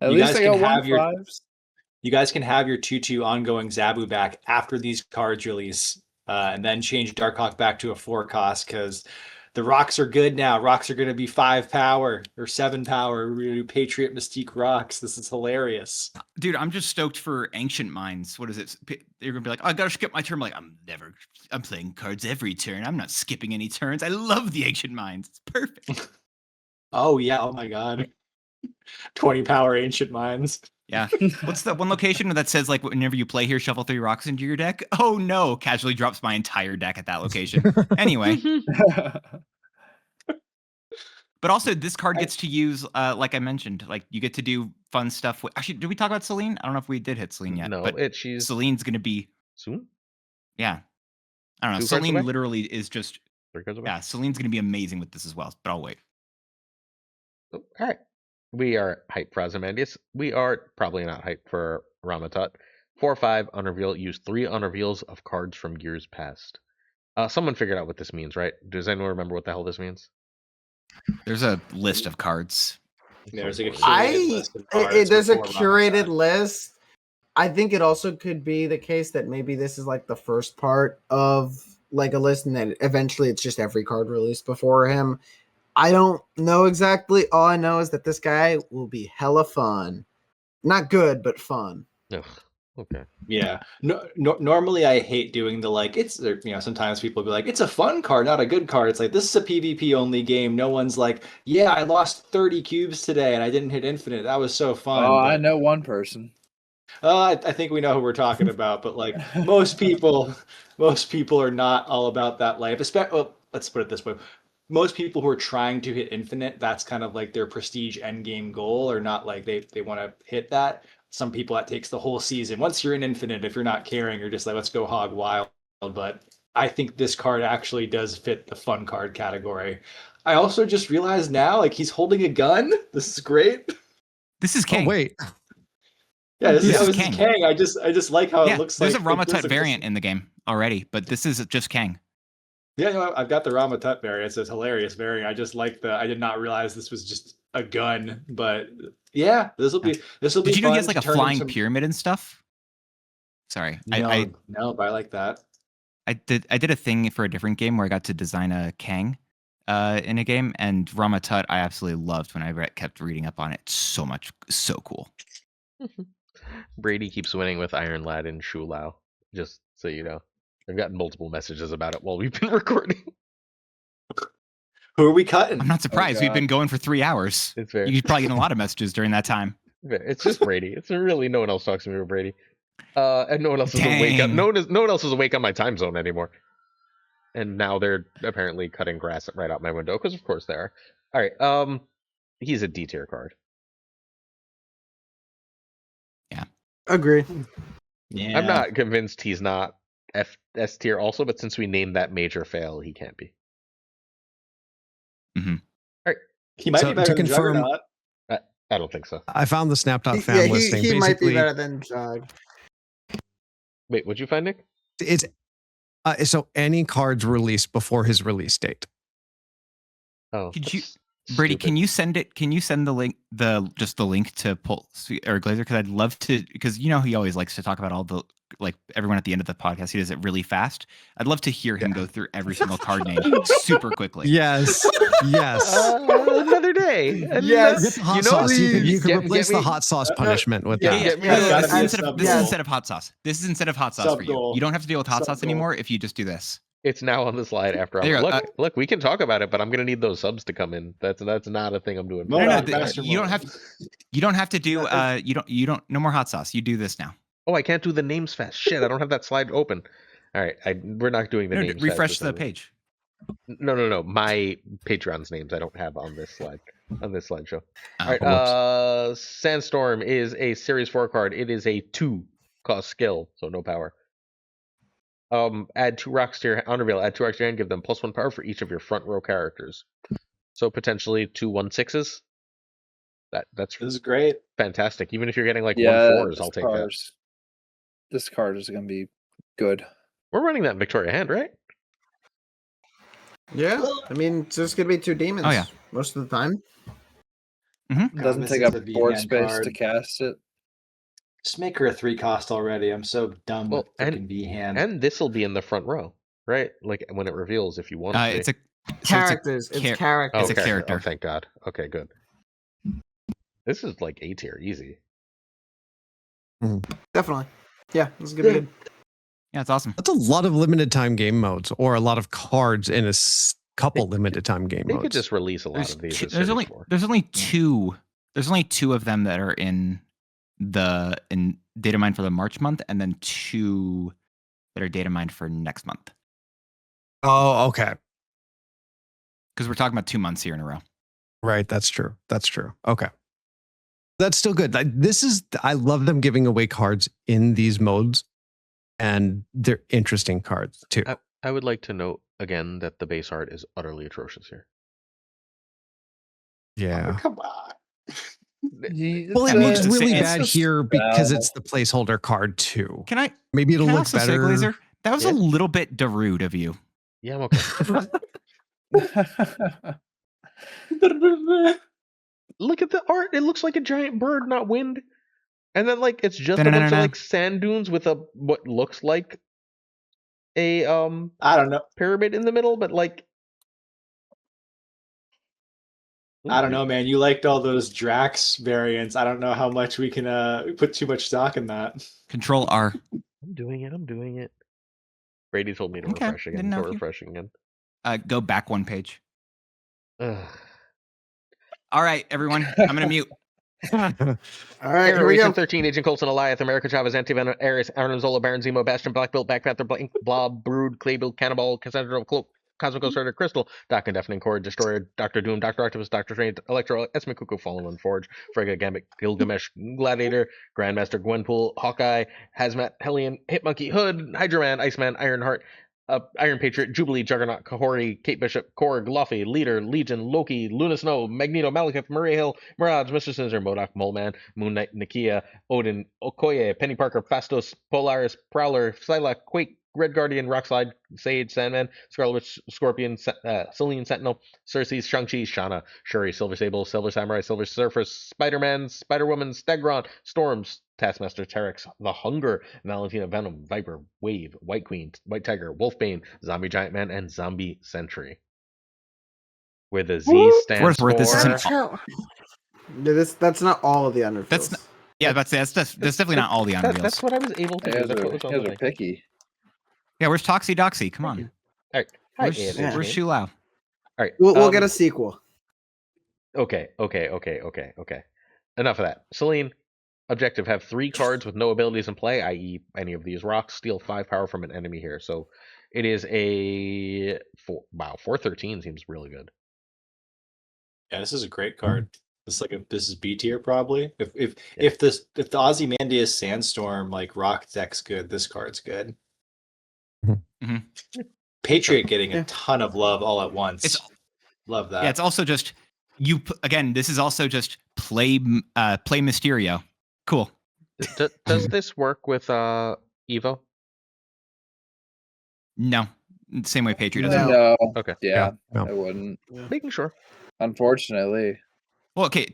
At least I got 1/5s. You guys can have your 2/2 ongoing Zabu back after these cards release, and then change Darkhawk back to a 4 cost because the rocks are good now. Rocks are going to be 5 power or 7 power. We're going to do Patriot Mystique rocks. This is hilarious. Dude, I'm just stoked for Ancient Minds. What is it? You're going to be like, oh, I got to skip my turn. I'm like, I'm playing cards every turn. I'm not skipping any turns. I love the Ancient Minds. It's perfect. Oh, yeah. Oh, my God. 20 power Ancient Minds. Yeah. What's that one location that says like whenever you play here, shuffle 3 rocks into your deck? Oh no, casually drops my entire deck at that location. Anyway. But also this card gets to use, like I mentioned, like you get to do fun stuff. Actually, did we talk about Selene? I don't know if we did hit Selene yet. No, but she's Selene's going to be soon. Yeah. I don't know. 2 cards away? Selene literally is just 3 cards away. Yeah, Selene's going to be amazing with this as well, but I'll wait. Oh, all right. We are hyped for Ozymandias. We are probably not hyped for Ramatut. 4/5 on reveal. Use 3 on reveals of cards from years past. Someone figured out what this means, right? Does anyone remember what the hell this means? There's a list of cards. There's like a curated list of cards there's a before curated Ramatut. list. I think it also could be the case that maybe this is like the first part of like a list, and then eventually it's just every card released before him. I don't know exactly. All I know is that this guy will be hella fun. Not good, but fun. Ugh, okay. Yeah. Normally I hate doing the like, it's, sometimes people will be like, it's a fun card, not a good card. It's like, this is a PvP only game. No one's like, yeah, I lost 30 cubes today and I didn't hit infinite. That was so fun. Oh, I know one person. I think we know who we're talking about, but like most people are not all about that life. Well, let's put it this way. Most people who are trying to hit infinite, that's kind of like their prestige end game goal, or not like they want to hit that. Some people that takes the whole season. Once you're in infinite, if you're not caring, you're just like, let's go hog wild. But I think this card actually does fit the fun card category. I also just realized now, like, he's holding a gun. This is great. This is Kang. Oh, wait. Yeah, this is Kang. Kang. I just like how it looks there's like. There's a Ramatut variant in the game already, but this is just Kang. Yeah, I've got the Ramatut variant. It's a hilarious variant. I just like I did not realize this was just a gun, but yeah, this will be Did you know fun he has like to a turn flying into... pyramid and stuff? Sorry. No, but I like that. I did a thing for a different game where I got to design a Kang in a game, and Ramatut I absolutely loved when I kept reading up on it so much. So cool. Brady keeps winning with Iron Lad and Shu Lao, just so you know. I've gotten multiple messages about it while we've been recording. Who are we cutting? I'm not surprised. We've been going for 3 hours. It's fair. You're probably getting a lot of messages during that time. It's just Brady. It's really no one else talks to me with Brady. And no one else is awake. Dang. No one else is awake on my time zone anymore. And now they're apparently cutting grass right out my window, because of course they are. All right. He's a D tier card. Yeah. Agree. Yeah. I'm not convinced he's not S tier also, but since we named that major fail, he can't be. Mm-hmm. All right. He might be better than Juggernaut. I don't think so. I found the Snap.fam listing. He might be Basically, better than Jug. Wait, what'd you find, Nick? It's so any cards released before his release date. Oh, Could you, Brady? stupid. Can you send it? Can you send the link, just the link to Pulse or Glazer? Because I'd love to. Because he always likes to talk about all the everyone at the end of the podcast. He does it really fast. I'd love to hear him go through every single card name super quickly. Yes. Another day. Yes. Hot sauce. You can replace the hot sauce punishment with that. This is instead of hot sauce. This is instead of hot sauce for you. Sub-goal. You don't have to deal with hot sauce Sub-goal. anymore if you just do this. It's now on the slide after There I'm you go. look, we can talk about it, but I'm gonna need those subs to come in. That's not a thing I'm doing. No, No, Master you don't Mode. have. You don't have to do. You don't. No more hot sauce. You do this now. Oh, I can't do the names fast. Shit, I don't have that slide open. All right, we're not doing the No, names. refresh fast the page. No. My Patreon's names I don't have on this slide. On this slideshow. All right. whoops. Sandstorm is a Series 4 card. It is a 2 cost skill, so no power. Add 2 rocks to your on reveal. Add 2 rocks to your hand. Give them +1 power for each of your front row characters. So potentially 2 1/6s. That's This is great. fantastic. Even if you're getting like 1/4s, I'll take that. This card is going to be good. We're running that in Victoria Hand, right? Yeah. I mean, it's just gonna be 2 demons. Oh, yeah. Most of the time. Mm-hmm. It doesn't this take is up a V board hand space card. to cast it. Just make her a 3 cost already. I'm so done Well, with freaking V hand. And this will be in the front row, right? Like when it reveals, if you want it to It's be. Characters. It's characters. It's a character. Oh, thank God. Okay, good. This is like A tier, easy. Definitely. Yeah, this is gonna be good. Yeah, it's awesome. That's a lot of limited time game modes, or a lot of cards in a couple limited time game They modes. could just release a lot of these. There's only 2. There's only 2 of them that are in data mined for the March month, and then 2 that are data mined for next month. Oh, okay. Because we're talking about 2 months here in a row. Right. That's true. That's true. Okay. That's still good. I love them giving away cards in these modes, and they're interesting cards too. I would like to note again that the base art is utterly atrocious here. Yeah. Oh, come on. Well, it looks really bad here because it's the placeholder card too. Maybe it'll look also better. say, Glazer, that was a little bit Darude of you. Yeah, I'm okay. Look at the art. It looks like a giant bird, not wind. And then like it's just a bunch of like sand dunes with what looks like a I don't know, pyramid in the middle, but like I don't know, man. You liked all those Drax variants. I don't know how much we can put too much stock in that. Control R. I'm doing it. Brady told me to refresh again. So refreshing again. Go back 1 page. All right, everyone. I'm gonna mute. All right, here we go. 13, Agent Coulson, Eliath, America Chavez, Antivenom, Ares, Arnon Zola, Baron Zemo, Bastion, Black Belt, Black Panther, Blink, Blob, Brood, Claybill, Cannibal, Cassandra, Cloak, Cosmic Starter, Crystal, Doc and Deafening Cord, Destroyer, Doctor Doom, Doctor Octopus, Doctor Strange, Electro, Esme Cuckoo, Fallen and Forge, Frigga, Gambit, Gilgamesh, Gladiator, Grandmaster, Gwenpool, Hawkeye, Hazmat, Hellion, Hitmonkey, Hood, Hydra-Man, Iceman, Ironheart, Iron Patriot, Jubilee, Juggernaut, Kahori, Kate Bishop, Korg, Luffy, Leader, Legion, Loki, Luna Snow, Magneto, Malekith, Maria Hill, Mirage, Mr. Scissor, MODOK, Moleman, Moon Knight, Nakia, Odin, Okoye, Penny Parker, Fastos, Polaris, Prowler, Psylocke, Quake, Red Guardian, Rockslide, Sage, Sandman, Scarlet Witch, Scorpion, Selene, Sentinel, Cersei, Shang-Chi, Shana, Shuri, Silver Sable, Silver Samurai, Silver Surfer, Spider-Man, Spider-Woman, Stegron, Storms, Taskmaster, Terex, The Hunger, Valentina, Venom, Viper, Wave, White Queen, White Tiger, Wolfbane, Zombie Giant Man, and Zombie Sentry. Where the Z stands for... That's not all of the unreveals. That's definitely not all the unreveals. That's what I was able to do. That's what was on the picky. Yeah, where's Toxie Doxie? Come on. All right. Where's Shu Lao? All right. We'll get a sequel. Okay. Enough of that. Selene, objective, have 3 cards with no abilities in play, i.e. any of these rocks. Steal 5 power from an enemy here. So it is a 413 seems really good. Yeah, this is a great card. This is B tier probably. If the Ozymandias Sandstorm like rock deck's good, this card's good. Mm-hmm. Patriot getting a ton of love all at once. Love that. Yeah, it's also just this is also just play Mysterio. Cool. Does this work with Evo? No. Same way Patriot does. No. Okay. Yeah, no. I wouldn't. Making sure. Unfortunately. Well, okay,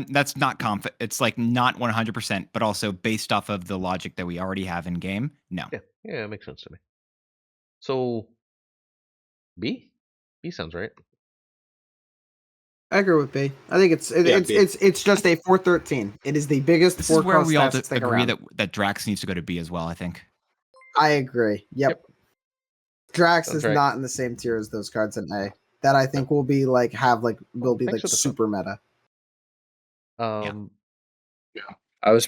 that's not it's like not 100%, but also based off of the logic that we already have in game. No. Yeah, it makes sense to me. So B sounds right. I agree with B. I think it's just a 413. It is the biggest. This is where we all agree that Drax needs to go to B as well. I think. I agree. Yep. Drax is not in the same tier as those cards in A. That I think will be like super meta. Yeah. I was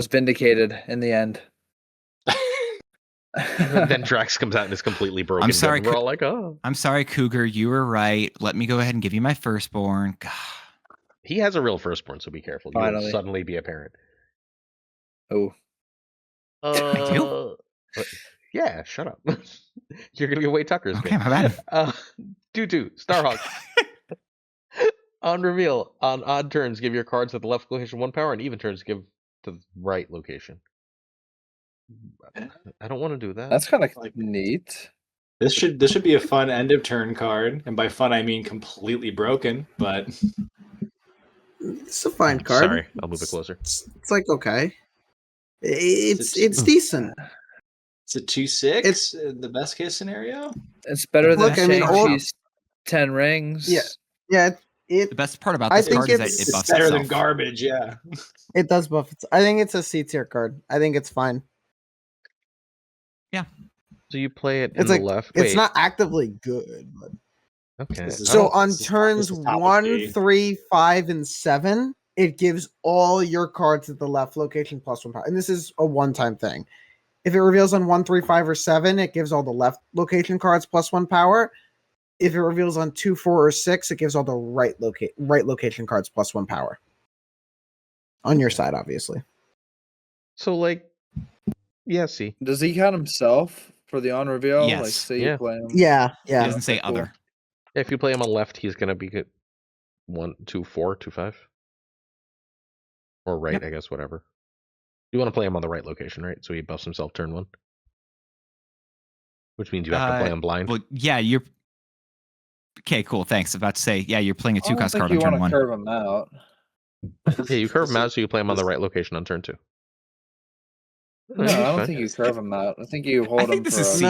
vindicated in the end. Then Drax comes out and is completely broken. I'm sorry. We're all like, oh. I'm sorry, Cougar. You were right. Let me go ahead and give you my firstborn. God. He has a real firstborn, so be careful. You'll suddenly be a parent. Oh. I do? Yeah, shut up. You're going to give away Tucker's. Okay, my bad. 2/2, Starhawk. On reveal, on odd turns, give your cards at the left location 1 power, and even turns give to the right location. I don't want to do that. That's kind of neat. This should be a fun end of turn card, and by fun I mean completely broken. But it's a fine card. Sorry, I'll move it closer. It's like okay. It's decent. It's a 2/6. It's the best case scenario. It's better than Shang-Chi's 10 Rings. Yeah. The best part about this card is that it buffs better itself. than garbage. Yeah, it does buff. I think it's a C tier card. I think it's fine. Yeah. So you play it in the left. It's not actively good, but okay. So on turns 1, 3, 5, and 7, it gives all your cards at the left location +1 power. And this is a one-time thing. If it reveals on 1, 3, 5, or 7, it gives all the left location cards +1 power. If it reveals on 2, 4, or 6, it gives all the right location cards +1 power. On your side, obviously. So, like, yeah, see. Does he count himself for the on reveal? Yes. Like, say Yeah. you play him. Yeah. It doesn't say cool. other. If you play him on left, he's gonna be good. 1, 2, 4, 2, 5. Or right, Yep. I guess, whatever. You want to play him on the right location, right? So he buffs himself turn 1. Which means you have to play him blind. Well, yeah, you're... Okay, cool, thanks. About to say, yeah, you're playing a I don't 2-cost think card you on turn want 1. to curve him out. Yeah, you curve him out so you play him on the right location on turn 2. No, I don't think you curve him out. I think you hold think him this for is a C No,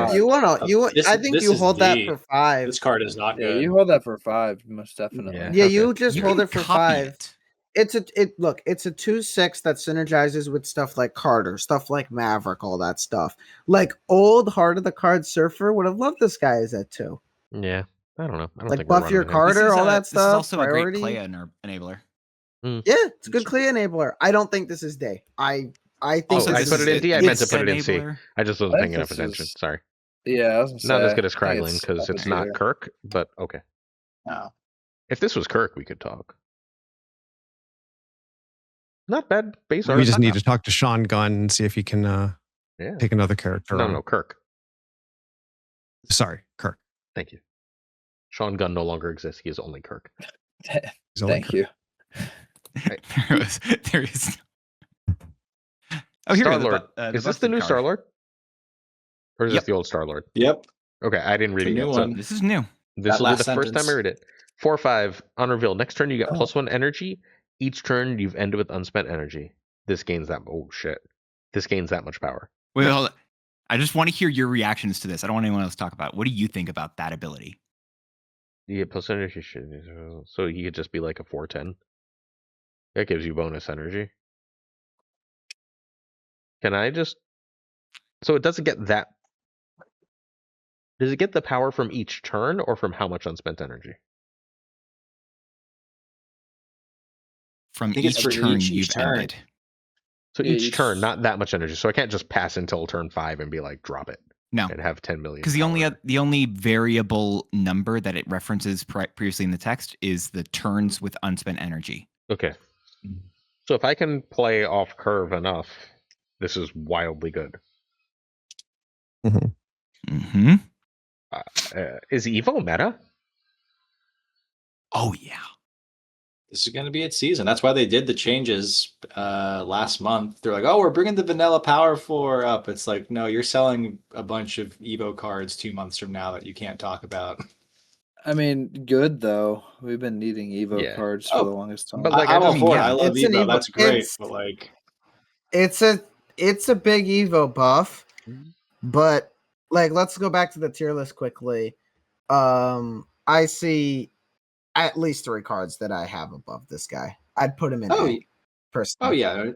five. you want to. This- I think this you is hold that D. for 5. This card is not Yeah, good. you hold that for 5, most definitely. Yeah. Yeah, Okay. you just You hold can it for copy 5. it. It's a 2/6 that synergizes with stuff like Carter, stuff like Maverick, all that stuff. Like old Heart of the Card Surfer would have loved this guy as that too. Yeah. I don't know. I don't Like think we're buff your running him. Carter, all that This is stuff. also priority. a great play enabler. Yeah, it's a good Clay enabler. I don't think this is day. I think Also, I this put is it in D. I meant to it's put it in C. enabler. I just I wasn't think paying enough this attention. is- Sorry. Yeah, I was gonna Not as say, good as I think Kraglin because it's upper not tier. Kirk, but okay. No. If this was Kirk, we could talk. Not bad base We art. We just talk need about- to talk to Sean Gunn and see if he can Yeah. take another character on. No, Kirk. Sorry, Kirk. Thank you. Sean Gunn no longer exists. He is only Kirk. He's only Thank Kirk. you. there is. Oh, here we go, Star-Lord. Is this the new Star-Lord? Or is Yep. this the old Star-Lord? Yep. Okay, I didn't read The it new yet. So one. This is new. this That will be last the first time I sentence. read it. 4/5 on reveal. Next turn you get Oh. +1 energy. Each turn you've ended with unspent energy. This gains that. Oh shit! This gains that much power. Wait, hold on. I just want to hear your reactions to this. I don't want anyone else to talk about it. What do you think about that ability? You get plus energy. So he could just be like a 4/10. That gives you bonus energy. Can I just? So it doesn't get that. Does it get the power from each turn or from how much unspent energy? From think it's each for turn each you've turn. ended. So Yeah, each turn, not that much energy. So I can't just pass until turn 5 and be like, drop it No, and have 10 million. because the only variable number that it references previously in the text is the turns with unspent energy. Okay. So if I can play off curve enough, this is wildly good. Mm-hmm. Is Evo meta? Oh yeah. This is going to be its season. That's why they did the changes last month. They're like, oh, we're bringing the vanilla power 4 up. It's like, no, you're selling a bunch of Evo cards 2 months from now that you can't talk about. I mean, good though. We've been needing Evo Yeah. cards for the longest time. But, like, I'm all mean, for it. yeah, I love it's an Evo. Evo. That's great. It's- But like, It's a big Evo buff, but like let's go back to the tier list quickly. I see at least 3 cards that I have above this guy. I'd put him in oh, A, personally. yeah,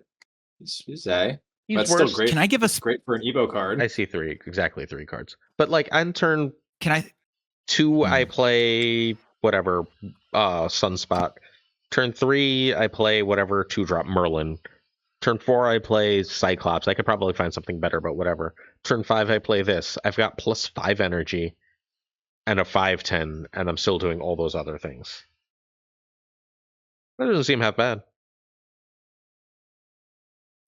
he's A. He's That's worse. still great. Can I give It's great for an Evo card. I see exactly 3 cards. But like on turn Can I? 2, I play whatever Sunspot. Turn 3, I play whatever 2-drop Merlin. Turn 4, I play Cyclops. I could probably find something better, but whatever. Turn 5, I play this. I've got +5 energy and a 5/10, and I'm still doing all those other things. That doesn't seem half bad.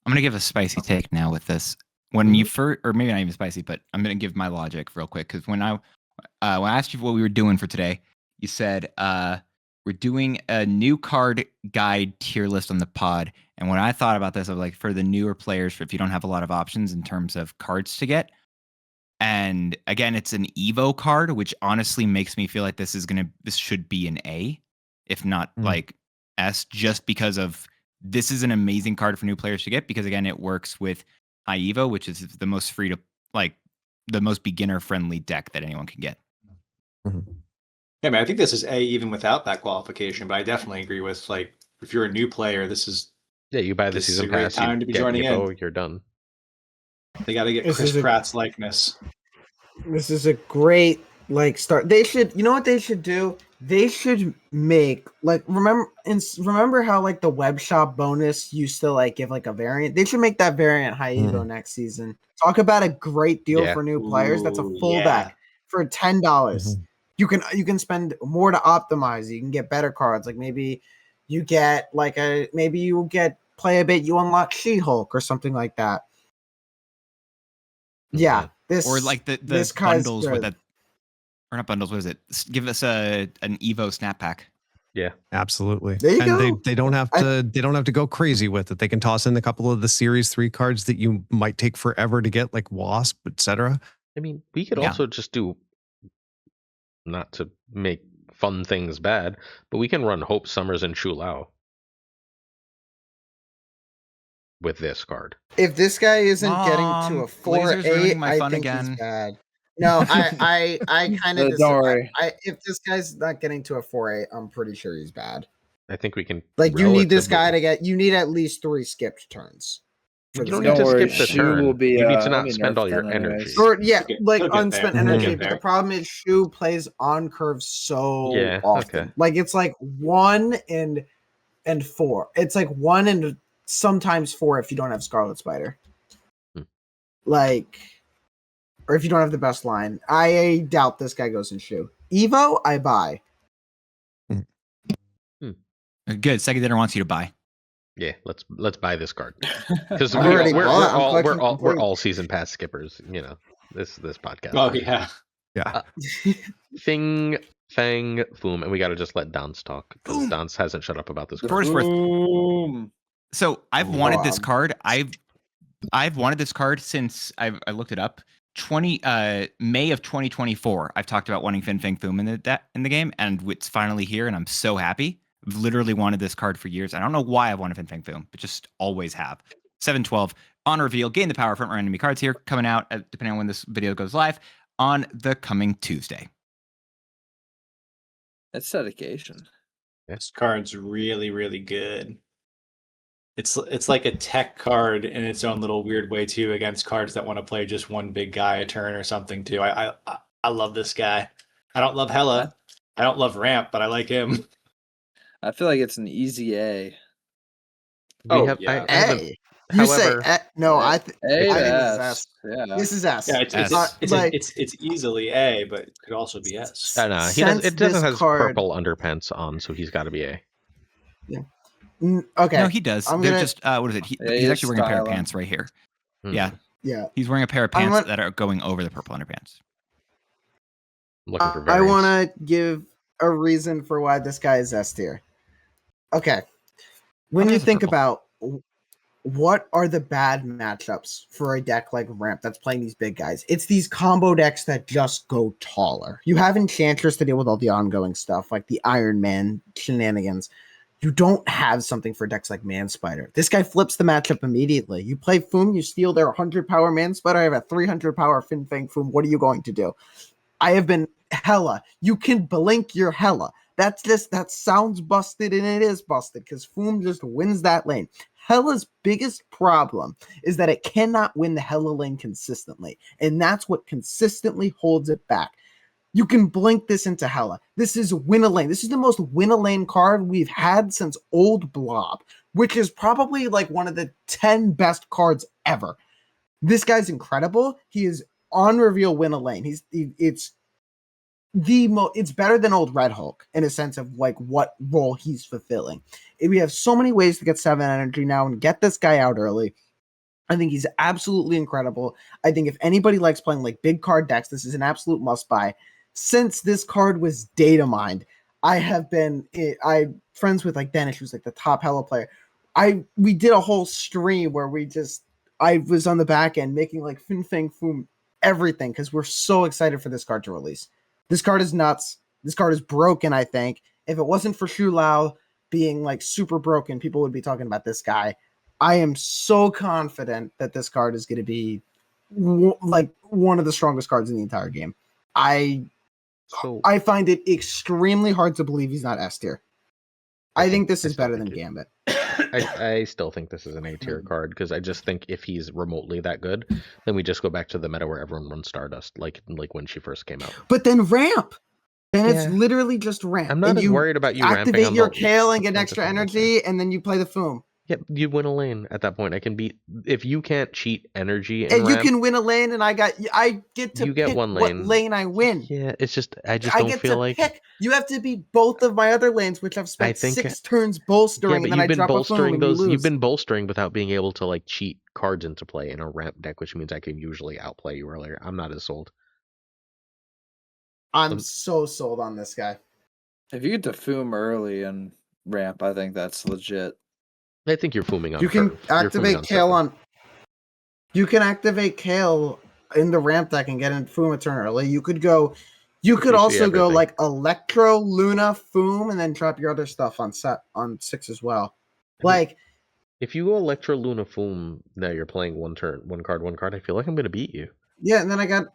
I'm gonna give a spicy take now with this. When you first, or maybe not even spicy, but I'm gonna give my logic real quick because when I asked you what we were doing for today, you said we're doing a new card guide tier list on the pod. And when I thought about this, I was like, for the newer players, if you don't have a lot of options in terms of cards to get. And again, it's an Evo card, which honestly makes me feel like this should be an A, if not like S, just because of this is an amazing card for new players to get because again, it works with high Evo, which is the most free to the most beginner friendly deck that anyone can get. Yeah, man, I think this is A even without that qualification, but I definitely agree with like if you're a new player, this is You buy the This is season a great pass, time you to be get joining Evo, you're done. they got to get This Chris is a- Pratt's likeness. This is a great like start. They should, you know what they should do? They should make like remember how like the web shop bonus used to like give like a variant. They should make that variant high evo next season. Talk about a great deal for new players. That's a full deck for $10. You can spend more to optimize. You can get better cards. Like maybe you get play a bit. You unlock She-Hulk or something like that. Yeah, or like the bundles with that. Or not bundles, what is it? Give us an Evo snap pack. Yeah, absolutely. There you go. They don't have to go crazy with it. They can toss in a couple of the Series 3 cards that you might take forever to get, like Wasp, etc. I mean, we could also just do, not to make fun things bad, but we can run Hope Summers and Shu Lao with this card. If this guy isn't getting to a 4-8, I think he's bad. No, I kind of don't worry. If this guy's not getting to a 4-8, I'm pretty sure he's bad. I think we can you need this guy to get. You need at least 3 skipped turns. You don't need to skip the turn. You need to not spend all your energy. Or unspent energy. But the problem is Shu plays on curve so often. Okay. Like it's like 1 and 4. It's like 1 and sometimes 4 if you don't have Scarlet Spider. Like. Or if you don't have the best line, I doubt this guy goes in Shu. Evo, I buy. Good. Second dinner wants you to buy. Yeah, let's buy this card because we're all season pass skippers. You know this podcast. Oh yeah. Fang, Foom, and we got to just let Dance talk because Dance hasn't shut up about this card. For what it's worth. So I've wanted this card. I've wanted this card since I looked it up. May of 2024, I've talked about wanting Fang Foom in the game, and it's finally here, and I'm so happy. I've literally wanted this card for years. I don't know why I've wanted Fang Foom, but just always have. 7/12 on reveal, gain the power from our enemy cards here, coming out depending on when this video goes live on the coming Tuesday. That's dedication. This card's really, really good. It's like a tech card in its own little weird way too, against cards that want to play just one big guy a turn or something too. I love this guy. I don't love Hela. I don't love Ramp, but I like him. I feel like it's an easy A. A. You say no. I think this is S. Yeah. This is S. Yeah, it's easily A, but it could also be S. No, it doesn't have purple underpants on, so he's got to be A. Yeah. Okay. No, he does. They're just what is it? He's actually wearing a pair of pants right here. Yeah. He's wearing a pair of pants that are going over the purple underpants. Looking for I want to give a reason for why this guy is S tier. Okay. When you think about what are the bad matchups for a deck like Ramp that's playing these big guys, it's these combo decks that just go taller. You have Enchantress to deal with all the ongoing stuff, like the Iron Man shenanigans. You don't have something for decks like Man Spider. This guy flips the matchup immediately. You play Foom, you steal their 100 power Man Spider. I have a 300 power Fang Foom. What are you going to do? I have been Hela. You can blink your Hela. That sounds busted, and it is busted because Foom just wins that lane. Hela's biggest problem is that it cannot win the Hela lane consistently, and that's what consistently holds it back. You can blink this into Hela. This is win a lane. This is the most win a lane card we've had since Old Blob, which is probably like one of the 10 best cards ever. This guy's incredible. He is on reveal win a lane. It's better than old Red Hulk in a sense of like what role he's fulfilling. We have so many ways to get 7 energy now and get this guy out early. I think he's absolutely incredible. I think if anybody likes playing like big card decks, this is an absolute must buy. Since this card was data mined, I'm friends with like Dennis, who's like the top Hela player. We did a whole stream where I was on the back end making like Fang Foom everything because we're so excited for this card to release. This card is nuts. This card is broken, I think. If it wasn't for Shu Lao being like super broken, people would be talking about this guy. I am so confident that this card is going to be like one of the strongest cards in the entire game. I find it extremely hard to believe he's not S tier. I think this is better than Gambit. I still think this is an A tier card because I just think if he's remotely that good, then we just go back to the meta where everyone runs Stardust, like when she first came out. But then Ramp. And it's Yeah. literally just ramp. I'm not and as you worried about you ramping activate on your the Kale and get front extra of the energy, and then you play the Foom. Yep, you win a lane at that point. I can beat if you can't cheat energy And and you ramp. can win a lane, and I get to You get pick one what lane. lane I win. Yeah, it's just I just I don't get feel to like pick. You have to beat both of my other lanes, which I've spent think- 6 turns bolstering, but and then you've I been drop a Foom bolstering and you those. lose. You've been bolstering without being able to like cheat cards into play in a ramp deck, which means I can usually outplay you earlier. I'm not as sold. I'm so sold on this guy. If you get to Foom early and ramp, I think that's legit. I think you're fooming on. You can activate Kale on. You can activate Kale in the ramp deck and get in Foom a turn early. You could go. You could also go like Electro, Luna, Foom, and then drop your other stuff on 6 as well. Like if you go Electro, Luna, Foom, now you're playing one turn, one card. I feel like I'm gonna beat you. Yeah, and then I got.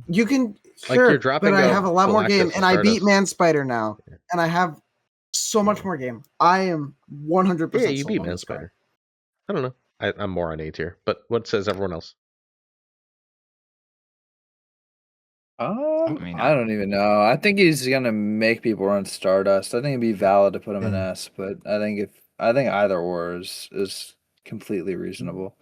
You can Like sure, you're dropping but I have a lot more game, Galactus and I beat Stardust. Man Spider now, and I have so much more game. I am 100%. Yeah, you beat Man Spider. I don't know. I'm more on A tier, but what says everyone else? I don't even know. I think he's gonna make people run Stardust. I think it'd be valid to put him in S, but I think either or is completely reasonable.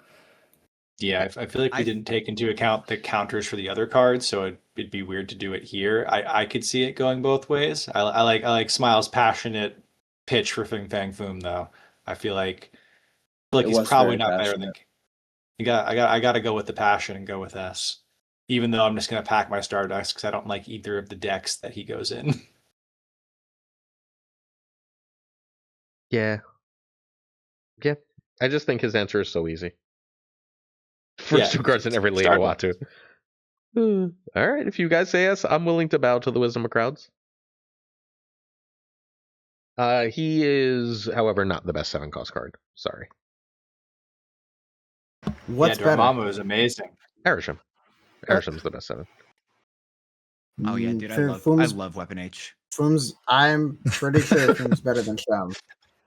Yeah, I feel like we didn't take into account the counters for the other cards, so it'd be weird to do it here. I could see it going both ways. I like Smile's passionate pitch for Fang Foom though. I feel like he's probably not better than. I gotta go with the passion and go with S. Even though I'm just gonna pack my Stardust because I don't like either of the decks that he goes in. Yeah. I just think his answer is so easy. First 2 cards in every lane to Watu. All right, if you guys say yes, I'm willing to bow to the wisdom of crowds. He is, however, not the best 7-cost card. Sorry. What's better? Dormammu is amazing. Arishem. Arisham's the best 7. Oh yeah, dude, I love Weapon H. Foom's. I'm pretty sure Foom's better than Shem.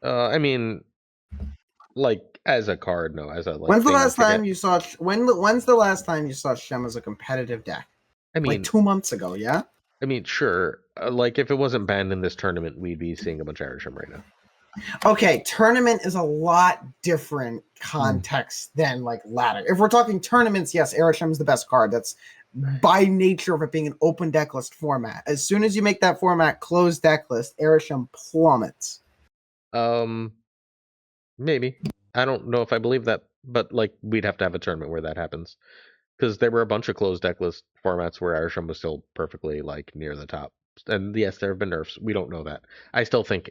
I mean, like as a card, no. As a like. When's the last time you saw? When's the last time you saw Shem as a competitive deck? I mean, like 2 months ago. Yeah. I mean, sure. Like if it wasn't banned in this tournament, we'd be seeing a bunch of Arishem right now. Okay, tournament is a lot different context than like ladder. If we're talking tournaments, yes, Arishem's the best card. That's by nature of it being an open deck list format. As soon as you make that format closed deck list, Arishem plummets. Maybe. I don't know if I believe that, but like we'd have to have a tournament where that happens. Because there were a bunch of closed deck list formats where Arishem was still perfectly like near the top. And yes, there have been nerfs. We don't know that. I still think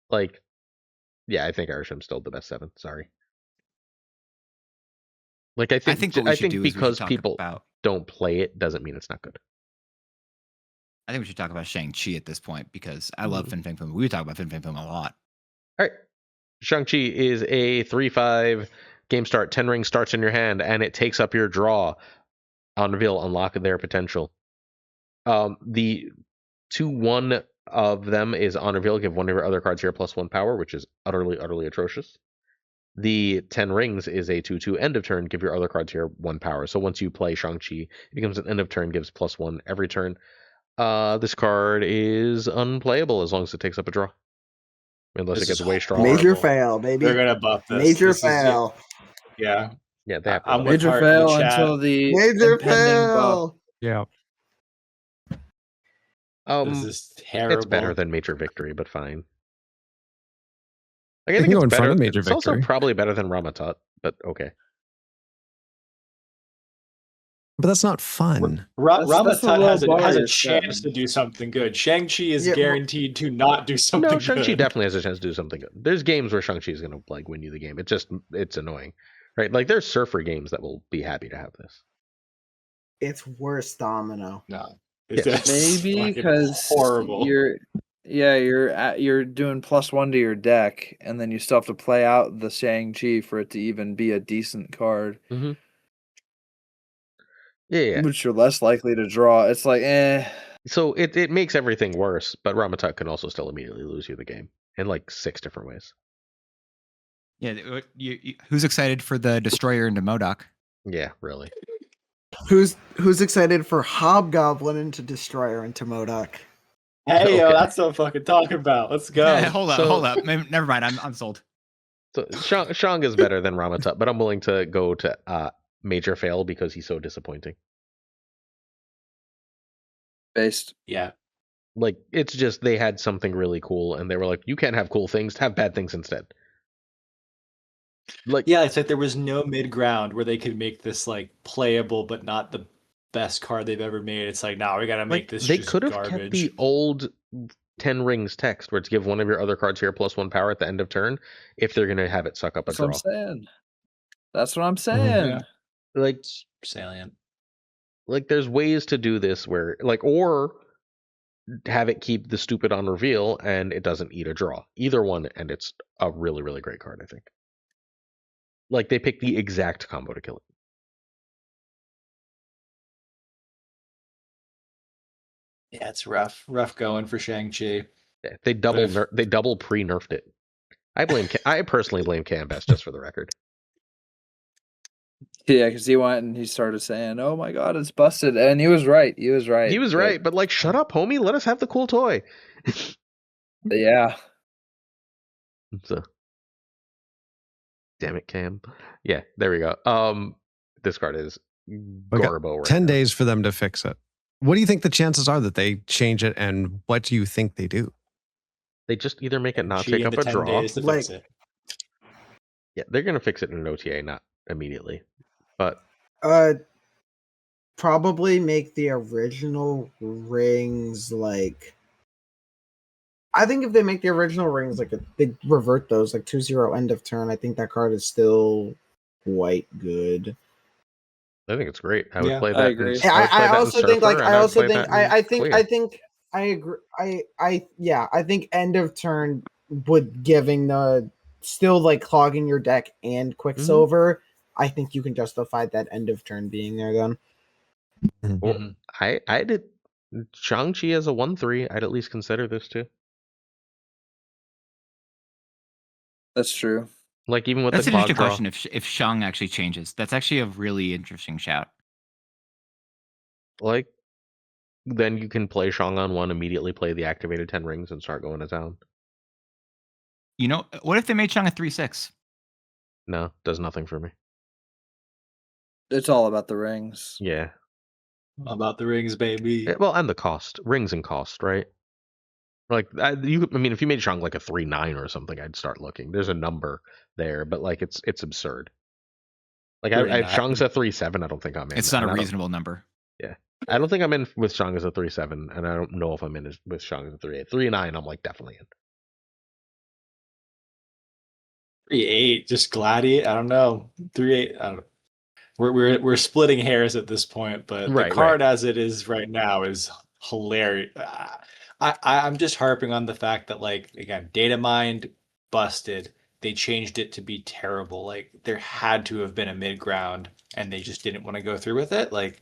like I think Arishem's still the best 7. Sorry. Like I think because people don't play it doesn't mean it's not good. I think we should talk about Shang-Chi at this point because I love Fin Fang Foom. We talk about Fin Fang Foom a lot. All right. Shang-Chi is a 3/5 game start. 10 rings starts in your hand and it takes up your draw. On reveal, unlock their potential. The 2/1 of them is on reveal. Give one of your other cards here +1 power, which is utterly atrocious. The 10 rings is a 2/2 end of turn. Give your other cards here 1 power. So once you play Shang-Chi, it becomes an end of turn, gives +1 every turn. This card is unplayable as long as it takes up a draw. Unless it gets way strong. Major fail, baby. They're gonna buff this. Major fail. Yeah. Yeah, they have to. I'm major fail until the major fail. Buff. Yeah. This is terrible. It's better than major victory, but fine. Like, I think it's better. Major it's victory. Also probably better than Ramatut, but okay. But that's not fun. Ramatut has a chance to do something good. Shang-Chi is guaranteed to not do something good. No, Shang-Chi definitely has a chance to do something good. There's games where Shang-Chi is going to like win you the game. It's annoying, right? Like there's surfer games that will be happy to have this. It's worse, Domino. No, maybe because horrible. You're doing +1 to your deck, and then you still have to play out the Shang-Chi for it to even be a decent card. Mm-hmm. Yeah. Which you're less likely to draw. It's like, So it makes everything worse, but Ramatut can also still immediately lose you the game in like 6 different ways. Yeah, who's excited for the Destroyer into MODOK? Yeah, really. Who's excited for Hobgoblin into Destroyer into MODOK? Hey, yo, Okay. that's what I'm fucking talking about. Let's go. hold up. Never mind. I'm sold. So Shang is better than Ramatut, but I'm willing to go to Major Fail because he's so disappointing. Based. Yeah. Like, it's just they had something really cool, and they were like, you can't have cool things, have bad things instead. Like, Yeah, it's like there was no mid ground where they could make this like playable, but not the best card they've ever made. It's like, nah, we gotta make like this they just could have garbage. kept the old 10 rings text where it's give one of your other cards here +1 power at the end of turn if they're gonna have it suck up a That's what I'm draw. saying. That's what I'm saying. Yeah. Like, It's salient. like there's ways to do this where like, or have it keep the stupid on reveal and it doesn't eat a draw. Either one, and it's a really, really great card, I think. Like, they picked the exact combo to kill it. Yeah, it's rough going for Shang-Chi. Yeah, they double pre-nerfed it. I personally blame Canvas, just for the record. Yeah, because he went and he started saying, "Oh my god, it's busted," and he was right. He was right. He was right, but like, shut up, homie. Let us have the cool toy. Yeah. So, damn it, Cam. Yeah, there we go. This card is garbo right 10 now. days for them to fix it. What do you think the chances are that they change it, and what do you think they do? They just either make it not Chi take in up the a 10 draw. days to fix it. Yeah, they're gonna fix it in an OTA, not immediately. But Probably make the original rings like. I think if they make the original rings like they revert those like 2-0 end of turn, I think that card is still quite good. I think it's great. I would Yeah, play I that. agree. I also think like I I think I agree. I think end of turn would giving the still like clogging your deck and Quicksilver. I think you can justify that end of turn being there then. Well, I did Shang-Chi as a 1/3. I'd at least consider this too. That's true. Like, even with That's the an clog interesting draw. question. If Shang actually changes, that's actually a really interesting shout. Like, then you can play Shang on 1, immediately play the activated 10 rings, and start going to town. You know, what if they made Shang a 3/6? No, does nothing for me. It's all about the rings. Yeah. About the rings, baby. Well, and the cost. Rings and cost, right? Like, I mean, if you made Shang like a 3/9 or something, I'd start looking. There's a number there, but like, it's absurd. Like, if Shang's a 3/7, I don't think I'm in. It's not a reasonable number. Yeah. I don't think I'm in with Shang as a 3/7, and I don't know if I'm in with Shang as a 3/8. 3/9, I'm like definitely in. 3/8, just gladiate. I don't know. 3/8. I don't know. We're splitting hairs at this point, but the card as it is right now is hilarious. I'm just harping on the fact that, like, again, data mined busted. They changed it to be terrible. Like, there had to have been a mid ground, and they just didn't want to go through with it. Like,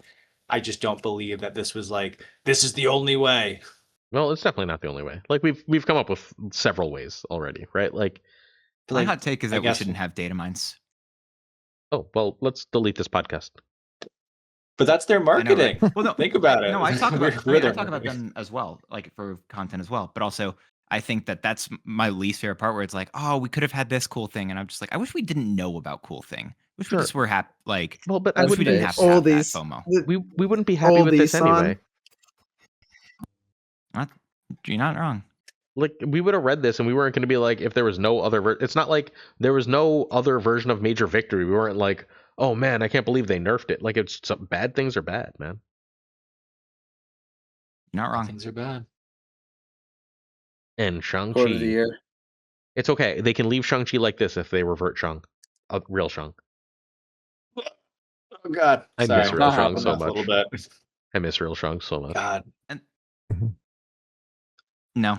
I just don't believe that this was like, this is the only way. Well, it's definitely not the only way. Like, we've come up with several ways already, right? Like, my hot take is that we shouldn't have data mines. Oh, well, let's delete this podcast. But that's their marketing. Right? Well, no, think about it. No, I talk about I talk about them as well, like for content as well. But also, I think that that's my least favorite part, where it's like, oh, we could have had this cool thing, and I'm just like, I wish we didn't know about cool thing. I wish we just were happy. Like, well, but I wish we didn't have to have that FOMO. We wouldn't be happy with this anyway. You're not wrong. Like, we would have read this and we weren't going to be like, if there was no other it's not like there was no other version of Major Victory. We weren't like, oh man, I can't believe they nerfed it. Like, it's some bad things are bad, man. Not wrong. Things are bad. And Shang-Chi, Quote of the year. It's okay. They can leave Shang-Chi like this if they revert Shang. A real Shang. Oh god. I Sorry, miss real Shang so a much. little bit. I miss real Shang so much. God. No.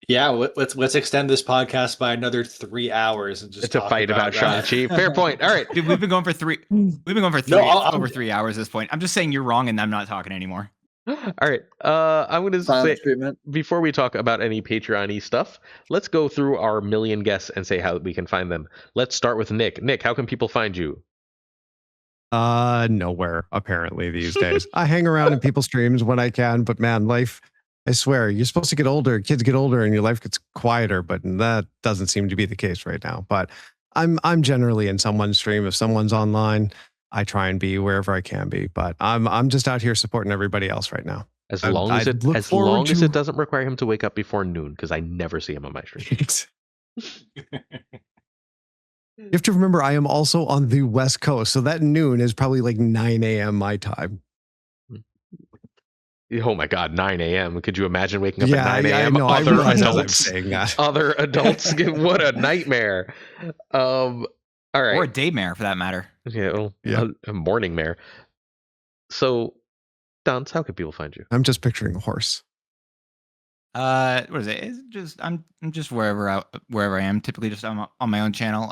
Let's extend this podcast by another 3 hours and just it's a fight about Shang-Chi. Fair point. All right. Dude, we've been going for over 3 hours at this point. I'm just saying you're wrong and I'm not talking anymore. All right. I'm going to say, treatment. before we talk about any Patreon-y stuff, let's go through our million guests and say how we can find them. Let's start with Nick. Nick, how can people find you? Nowhere, apparently, these days. I hang around in people's streams when I can, but man, life I swear, you're supposed to get older, kids get older, and your life gets quieter, but that doesn't seem to be the case right now. But I'm generally in someone's stream. If someone's online, I try and be wherever I can be. But I'm just out here supporting everybody else right now. As long as it doesn't require him to wake up before noon, because I never see him on my stream. You have to remember, I am also on the West Coast, so that noon is probably like 9 a.m. my time. Oh my God, 9 a.m. Could you imagine waking up Yeah, at 9 a.m.? I know. I realize as I'm saying that. Other adults, what a nightmare. All right. Or a daymare, for that matter. Yeah, well, a morning mare. So, Dance, how can people find you? I'm just picturing a horse. What is it? It's just I'm just wherever I am. Typically, just on my own channel.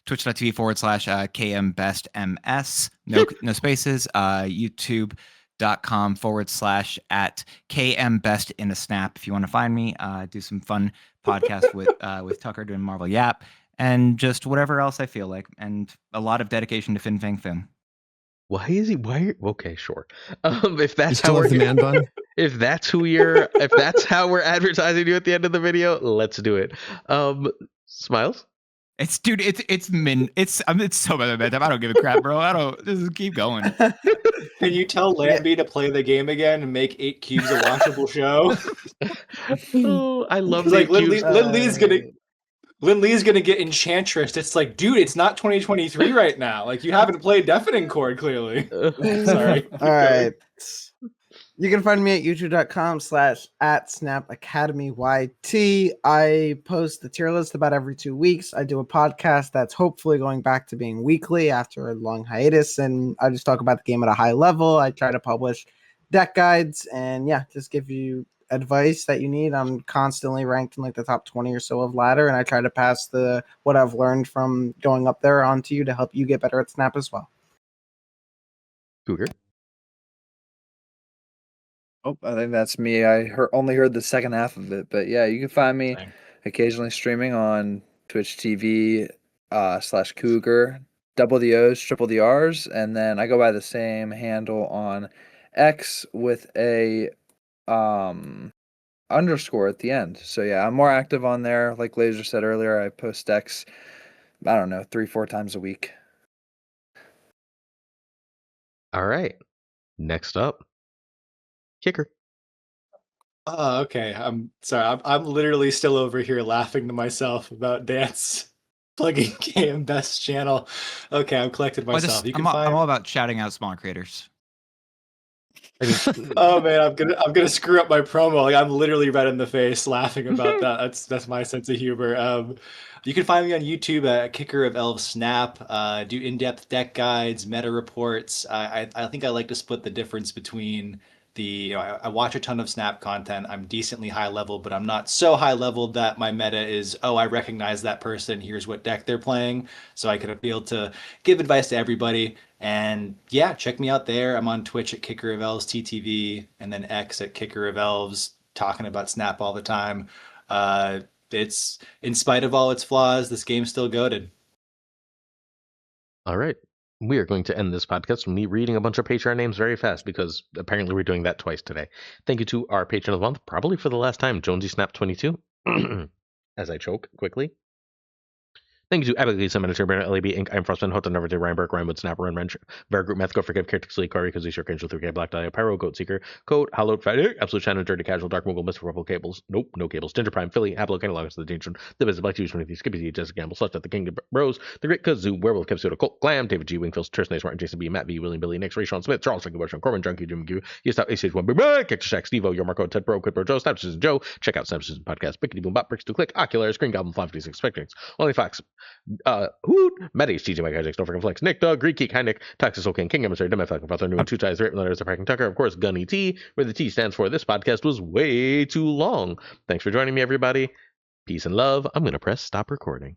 Twitch.tv/KMBestMS. No spaces. YouTube.com/@KMBestInASnap. If you want to find me, do some fun podcast with Tucker doing Marvel Yap, and just whatever else I feel like, and a lot of dedication to Fin Fang Foom. Why is he? Why? Okay, sure. If that's how we're the man bun. If that's how we're advertising you at the end of the video, let's do it. Smiles. It's so bad. I don't give a crap, bro. Just keep going. Can you tell Lambie to play the game again and make 8 cubes a watchable show? Oh, I love like Lin Lee's gonna get Enchantress. It's like, dude, it's not 2023 right now. Like, you haven't played Deafening Chord, clearly. Sorry. All right. You can find me at youtube.com/@SnapAcademyYT. I post the tier list about every 2 weeks. I do a podcast that's hopefully going back to being weekly after a long hiatus, and I just talk about the game at a high level. I try to publish deck guides and just give you advice that you need. I'm constantly ranked in like the top 20 or so of ladder, and I try to pass what I've learned from going up there onto you to help you get better at Snap as well. Cougar. Oh, I think that's me. I only heard the second half of it, but yeah, you can find me occasionally streaming on Twitch TV /Cougar, double the O's, triple the R's, and then I go by the same handle on X with a underscore at the end. So yeah, I'm more active on there. Like Glazer said earlier, I post X, I don't know, 3-4 times a week. All right. Next up, Kicker. Okay. I'm sorry. I'm literally still over here laughing to myself about Dance plugging KM Best channel. Okay, I've collected myself. I'm all about shouting out small creators. Oh man, I'm gonna screw up my promo. Like, I'm literally red in the face laughing about that. That's my sense of humor. You can find me on YouTube at Kicker of Elves Snap. Do in-depth deck guides, meta reports. I think I like to split the difference between I watch a ton of Snap content. I'm decently high level, but I'm not so high level that my meta is, I recognize that person. Here's what deck they're playing. So I can be able to give advice to everybody. And yeah, check me out there. I'm on Twitch at Kicker of Elves TTV, and then X at Kicker of Elves, talking about Snap all the time. It's, in spite of all its flaws, this game's still goated. All right. We are going to end this podcast with me reading a bunch of Patreon names very fast, because apparently we're doing that twice today. Thank you to our patron of the month, probably for the last time, Jonesy Snap 22. As I choke quickly. Thank you to Abigail Senator Bernard LAB Inc. I'm Frostman, Hota Neverday, Reinberg, Rhinewood, Snapper, and Wrench, Bear Group, Meth, Go Forgive, Caretaker, Corey, because he's your Angel 3K, Black Dahlia, Pyro, Goat Seeker, Code, Hallowed, Friday, Absolute Channel, Dirty Casual, Dark Mogul, Mr. Purple Cables, Nope, No Cables, Ginger Prime, Philly, Apple, Catalogs, The Danger, The Biz, Black Jews, 23, Skippy Z, Jessica Gamble, Slush, The King, Rose, The Great Kazoo, Werewolf, Capsuto, Colt, Glam, David G, Wingfield, Terse, Nice, Martin, Jason B, Matt V, William Billy, Nix, Ray, Sean Smith, Charles, Frankie Bush, Corbin, Junkie, Jim McGee, Yestop, ACH1, Big Bang, Cactus Shack, Steve O, Your Marco, Ted Pro, Quid Pro Joe, Snap Susan Joe, check out Snap Susan Podcast, Bickety Boom Bop, Bricks to Click, Oculars, Green Goblin, 556 Spectrings, Only Fox, Hoot, Medis, TJ Mike Isaacs, Don't Freaking Flex, Nick Dog, Greek Geek, High Nick, Toxic Soul King, King Emissary, Demon Falcon, Father, New and Two Ties, Rape Letters, Packing Tucker, of course, Gunny T, where the T stands for this podcast was way too long. Thanks for joining me, everybody. Peace and love. I'm going to press stop recording.